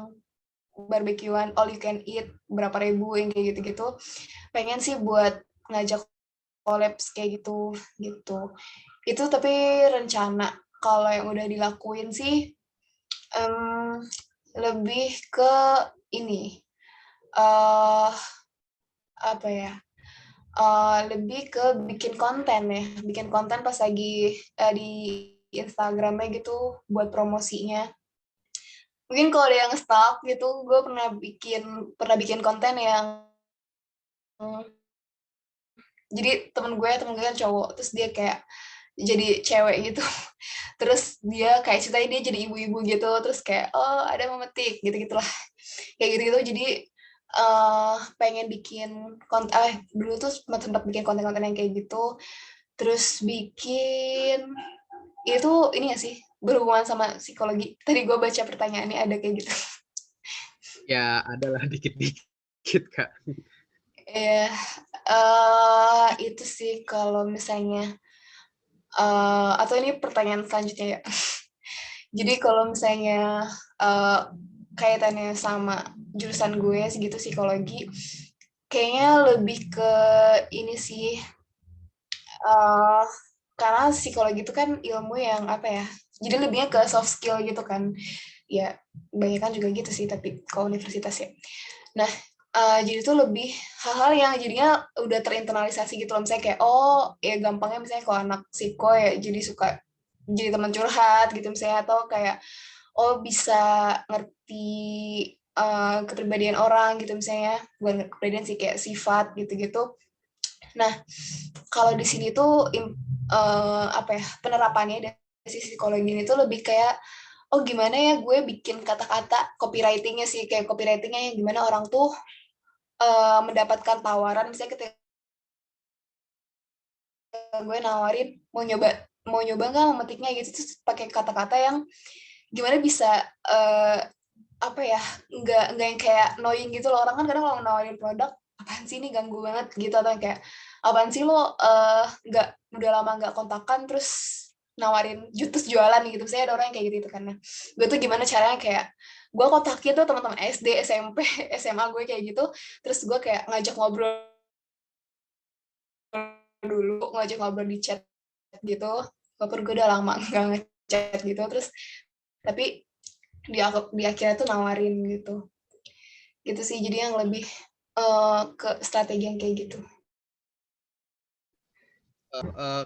Speaker 2: barbekyuan all you can eat berapa ribu yang kayak gitu-gitu. Pengen sih buat ngajak collabs kayak gitu. Itu tapi rencana. Kalau yang udah dilakuin sih lebih ke ini apa ya? Lebih ke bikin konten ya, bikin konten pas lagi di Instagramnya gitu buat promosinya. Mungkin kalau ada yang stuck gitu, gue pernah bikin konten yang jadi temen gue kan cowok, terus dia kayak jadi cewek gitu, terus dia kayak ceritanya dia jadi ibu-ibu gitu, terus kayak oh ada memetik gitu-gitulah, kayak gitu-gitu. Jadi pengen bikin konten, dulu tuh sempat bikin konten-konten yang kayak gitu, terus bikin itu ini gak sih berhubungan sama psikologi. Tadi gue baca pertanyaannya ada kayak gitu.
Speaker 5: Ya, adalah dikit-dikit, Kak.
Speaker 2: Ya, itu sih kalau misalnya atau ini pertanyaan selanjutnya ya. Jadi kalau misalnya kaitannya sama jurusan gue segitu psikologi, kayaknya lebih ke ini sih, karena psikologi itu kan ilmu yang apa ya, jadi lebihnya ke soft skill gitu kan. Ya, banyak kan juga gitu sih, tapi kalau universitas ya. Nah, jadi itu lebih hal-hal yang jadinya udah terinternalisasi gitu loh. Misalnya kayak, oh ya gampangnya misalnya kalau anak psiko ya jadi suka jadi teman curhat gitu misalnya, atau kayak oh bisa ngerti kepribadian orang gitu misalnya, bukan kepribadian sih, kayak sifat gitu-gitu. Nah, kalau di sini tuh apa ya, penerapannya dari sisi psikologi ini tuh lebih kayak oh gimana ya gue bikin kata-kata copywritingnya sih, kayak copywritingnya yang gimana orang tuh mendapatkan tawaran misalnya ketika gue nawarin mau nyoba nggak memetiknya gitu, terus pakai kata-kata yang gimana bisa apa ya, nggak yang kayak annoying gitu loh. Orang kan kadang kalau nawarin produk apaan sih ini ganggu banget gitu, atau kayak apaan sih lo nggak udah lama nggak kontakan terus nawarin terus jualan gitu. Saya ada orang yang kayak gitu kan. Nah, gue tuh gimana caranya kayak gue kontakin tuh teman-teman SD, SMP, SMA gue kayak gitu, terus gue kayak ngajak ngobrol dulu, ngajak ngobrol di chat gitu, walaupun gue udah lama nggak ngechat gitu, terus tapi di akhirnya tuh nawarin gitu sih. Jadi yang lebih ke strategi yang kayak gitu.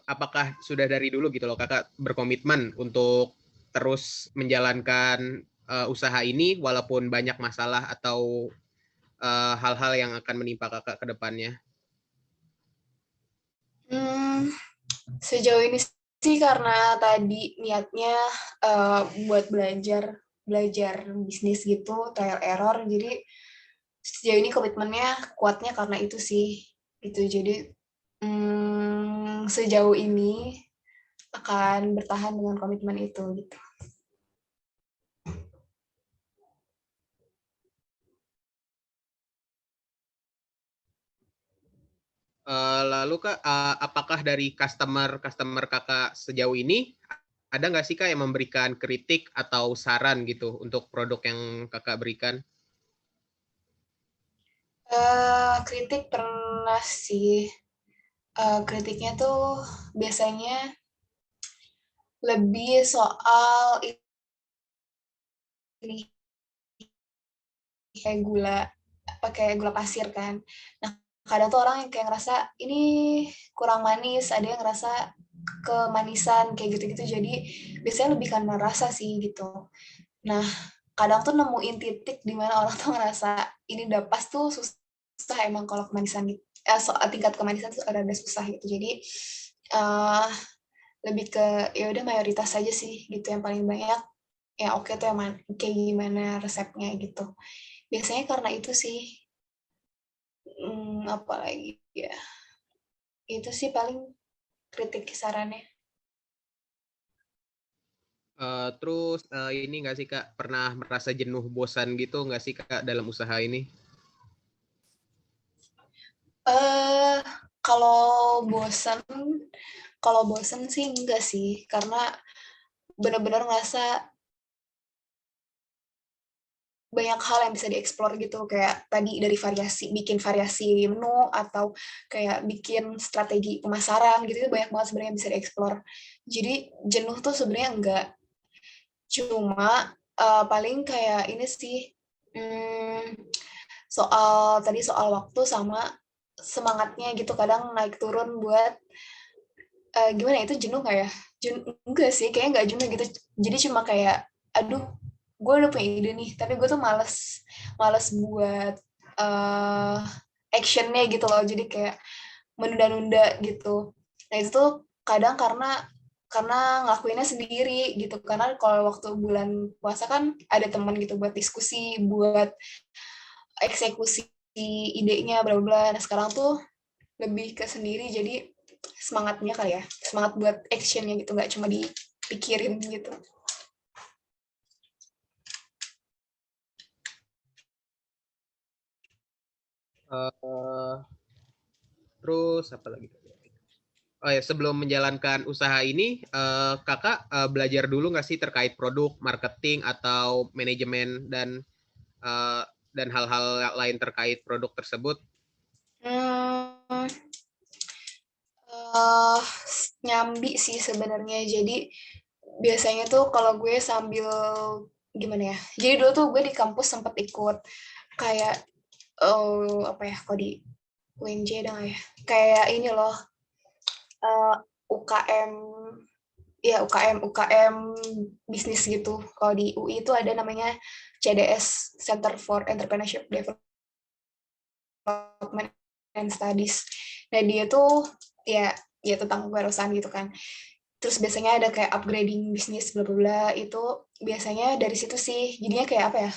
Speaker 5: Apakah sudah dari dulu gitu loh Kakak berkomitmen untuk terus menjalankan usaha ini walaupun banyak masalah atau hal-hal yang akan menimpa Kakak ke depannya?
Speaker 2: Sejauh ini sih karena tadi niatnya buat belajar bisnis gitu, trial error. Jadi sejauh ini komitmennya kuatnya karena itu sih gitu. Jadi sejauh ini akan bertahan dengan komitmen itu gitu.
Speaker 5: Lalu Kak, apakah dari customer Kakak sejauh ini ada nggak sih Kak yang memberikan kritik atau saran gitu untuk produk yang Kakak berikan?
Speaker 2: Kritik pernah sih. Kritiknya tuh biasanya lebih soal ini, kayak pakai gula pasir kan. Nah, kadang tuh orang yang kayak ngerasa ini kurang manis, ada yang ngerasa kemanisan kayak gitu-gitu. Jadi biasanya lebih karena rasa sih gitu. Nah, kadang tuh nemuin titik di mana orang tuh ngerasa ini udah pas tuh susah emang kalau kemanisan gitu. Soal tingkat kemanisan tuh ada susah gitu. Jadi lebih ke ya udah mayoritas aja sih gitu yang paling banyak. Ya oke tuh yang kayak gimana resepnya gitu. Biasanya karena itu sih Apalagi ya. Itu sih paling kritik sarannya.
Speaker 5: Terus ini nggak sih Kak, pernah merasa jenuh, bosan gitu nggak sih Kak dalam usaha ini?
Speaker 2: Eh kalau bosan sih enggak sih, karena benar-benar ngerasa banyak hal yang bisa dieksplor gitu, kayak tadi dari bikin variasi menu atau kayak bikin strategi pemasaran gitu, itu banyak banget sebenarnya yang bisa dieksplor. Jadi jenuh tuh sebenarnya enggak, cuma paling kayak ini sih, soal waktu sama semangatnya gitu, kadang naik turun buat gimana ya, itu jenuh nggak ya? Enggak sih, kayaknya nggak jenuh gitu. Jadi cuma kayak, aduh, gue udah punya ide nih, tapi gue tuh males buat uh, actionnya gitu loh. Jadi kayak menunda-nunda gitu. Nah itu tuh kadang karena ngelakuinnya sendiri gitu. Karena kalau waktu bulan puasa kan ada teman gitu buat diskusi, buat eksekusi idenya, bla bla. Nah sekarang tuh lebih ke sendiri, jadi semangatnya kali ya, semangat buat actionnya gitu, nggak cuma dipikirin gitu.
Speaker 5: Eh, Terus apa lagi? Oh ya, sebelum menjalankan usaha ini, Kakak belajar dulu nggak sih terkait produk, marketing, atau manajemen eh, dan hal-hal lain terkait produk tersebut?
Speaker 2: Hmm, uh, Nyambi sih sebenarnya. Jadi biasanya tuh kalau gue sambil gimana ya? Jadi dulu tuh gue di kampus sempat ikut kayak apa ya? Kok di UNJ dong ya? Kayak ini loh, UKM, ya UKM bisnis gitu. Kalau di UI itu ada namanya CDS, Center for Entrepreneurship Development and Studies. Nah dia tuh ya tentang kewirausahaan gitu kan. Terus biasanya ada kayak upgrading bisnis bla bla bla, itu biasanya dari situ sih. Jadinya kayak apa ya?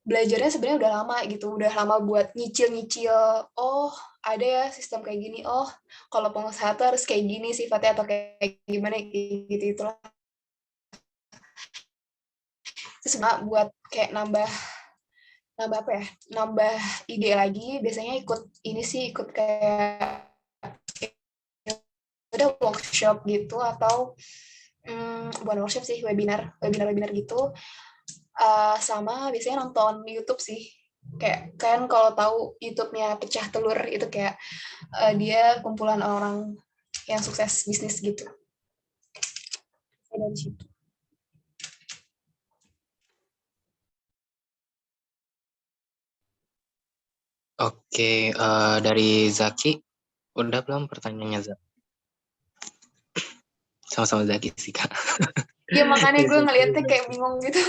Speaker 2: Belajarnya sebenarnya udah lama gitu, udah lama buat nyicil-nyicil. Oh, ada ya sistem kayak gini. Oh, kalau pengusaha tuh harus kayak gini sifatnya atau kayak gimana gitu itulah. Terus buat kayak nambah nambah apa ya? Nambah ide lagi. Biasanya ikut kayak ada workshop gitu atau bukan workshop sih, webinar gitu. Sama biasanya nonton YouTube sih. Kayak kan kalau tahu YouTube-nya Pecah Telur itu kayak dia kumpulan orang yang sukses bisnis gitu. Dari situ.
Speaker 1: Oke, dari Zaki, udah belum pertanyaannya Zaki? Sama-sama Zaki sih Kak.
Speaker 2: Ya makanya gue ngeliatnya kayak bingung gitu.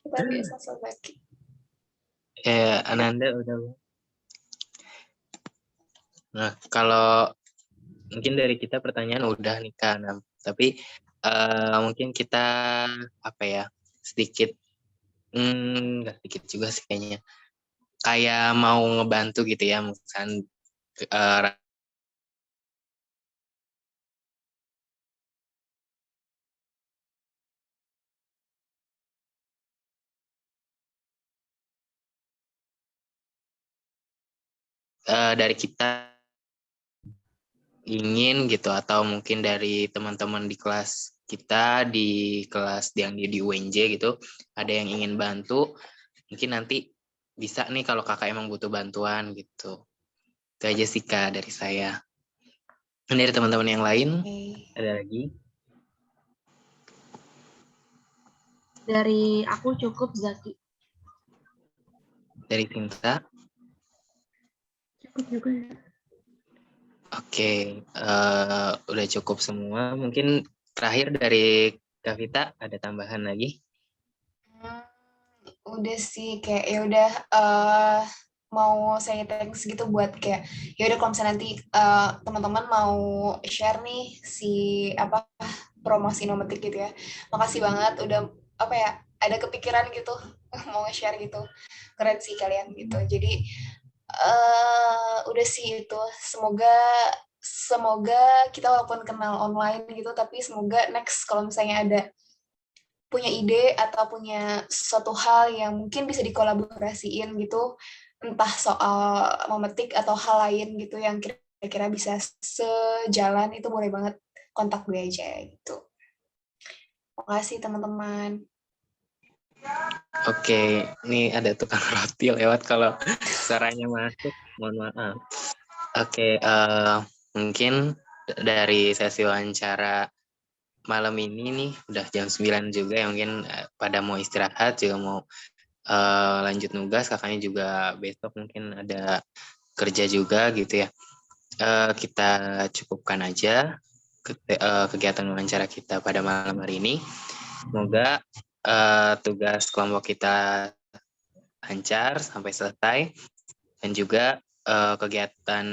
Speaker 2: Tapi sosok Zaki.
Speaker 1: Ananda udah belum? Nah, kalau mungkin dari kita pertanyaan udah nih Kak. Nah, tapi mungkin kita apa ya, sedikit, nggak sedikit juga sih kayaknya. Kayak mau ngebantu gitu ya, misalkan dari kita ingin gitu, atau mungkin dari teman-teman di kelas kita, di kelas yang di UNJ gitu, ada yang ingin bantu, mungkin nanti bisa nih kalau kakak emang butuh bantuan gitu. Itu aja sih Kak dari saya. Dari teman-teman yang lain, ada lagi?
Speaker 4: Dari aku cukup, Zaki.
Speaker 1: Dari Sinta?
Speaker 3: Cukup juga ya.
Speaker 1: Oke, udah cukup semua. Mungkin terakhir dari Kak Vita, ada tambahan lagi?
Speaker 2: Udah sih, kayak ya udah mau saya thanks gitu buat kayak ya udah kalau misalnya nanti teman-teman mau share nih si apa promosi Nometik gitu ya. Makasih banget udah apa ya ada kepikiran gitu mau share gitu. Keren sih kalian gitu. Jadi Udah sih itu. Semoga kita walaupun kenal online gitu, tapi semoga next kalau misalnya ada punya ide atau punya suatu hal yang mungkin bisa dikolaborasiin gitu, entah soal memetik atau hal lain gitu yang kira-kira bisa sejalan, itu boleh banget kontak gue aja gitu. Makasih teman-teman.
Speaker 1: Oke, ini ada tukang roti lewat, kalau suaranya masuk, mohon maaf. Oke, mungkin dari sesi wawancara malam ini nih, udah jam 9 juga ya, mungkin pada mau istirahat, juga mau lanjut nugas, kakaknya juga besok mungkin ada kerja juga gitu ya. Kita cukupkan aja kegiatan wawancara kita pada malam hari ini. Semoga tugas kelompok kita lancar sampai selesai, dan juga kegiatan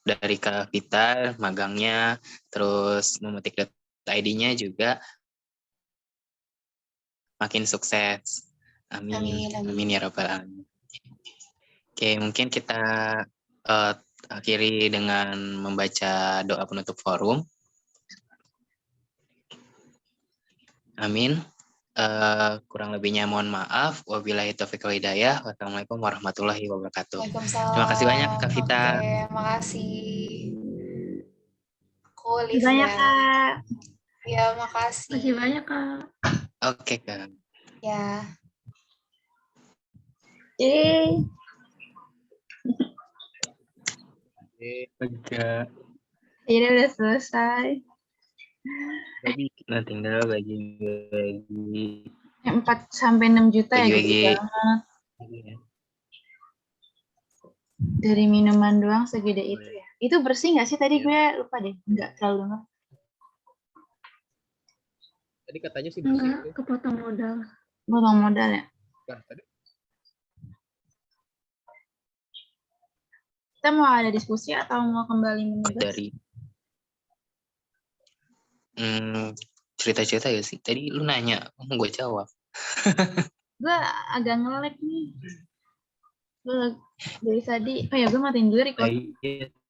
Speaker 1: dari kita magangnya, terus memetik data ID-nya juga makin sukses. Amin.
Speaker 2: Amin, amin.
Speaker 1: Amin ya rabbal alamin. Oke, mungkin kita akhiri dengan membaca doa penutup forum. Amin. Kurang lebihnya mohon maaf. Wabillahi taufiq wal hidayah. Wassalamualaikum warahmatullahi wabarakatuh.
Speaker 2: Waalaikumsalam.
Speaker 1: Terima kasih banyak Kak Vita.
Speaker 2: Oke, makasih. Aku
Speaker 4: Terima
Speaker 2: live
Speaker 4: banyak,
Speaker 2: ya.
Speaker 4: Kak.
Speaker 2: Ya, makasih.
Speaker 3: Makasih banyak, Kak.
Speaker 1: Oke, Kak.
Speaker 2: Ya.
Speaker 4: Yeay.
Speaker 1: Enggak.
Speaker 4: Ini udah selesai.
Speaker 1: Nah, tinggal bagi-bagi.
Speaker 4: 4 sampai 6 juta ya,
Speaker 1: Bagi-bagi.
Speaker 4: gede banget. Dari minuman doang segede itu ya. Itu bersih nggak sih tadi? Gue lupa deh. Nggak terlalu banget.
Speaker 5: Tadi katanya sih bersih
Speaker 3: Enggak,
Speaker 5: tuh.
Speaker 3: kepotong modal.
Speaker 4: Potong modal ya.
Speaker 5: Nah, tadi
Speaker 4: Kita mau ada diskusi atau mau kembali menugas?
Speaker 1: Dari cerita-cerita ya sih. Tadi lu nanya, gue jawab.
Speaker 4: Gue agak nge-lag nih. Gue dari tadi, oh ya gue matiin dulu record.
Speaker 1: Iya.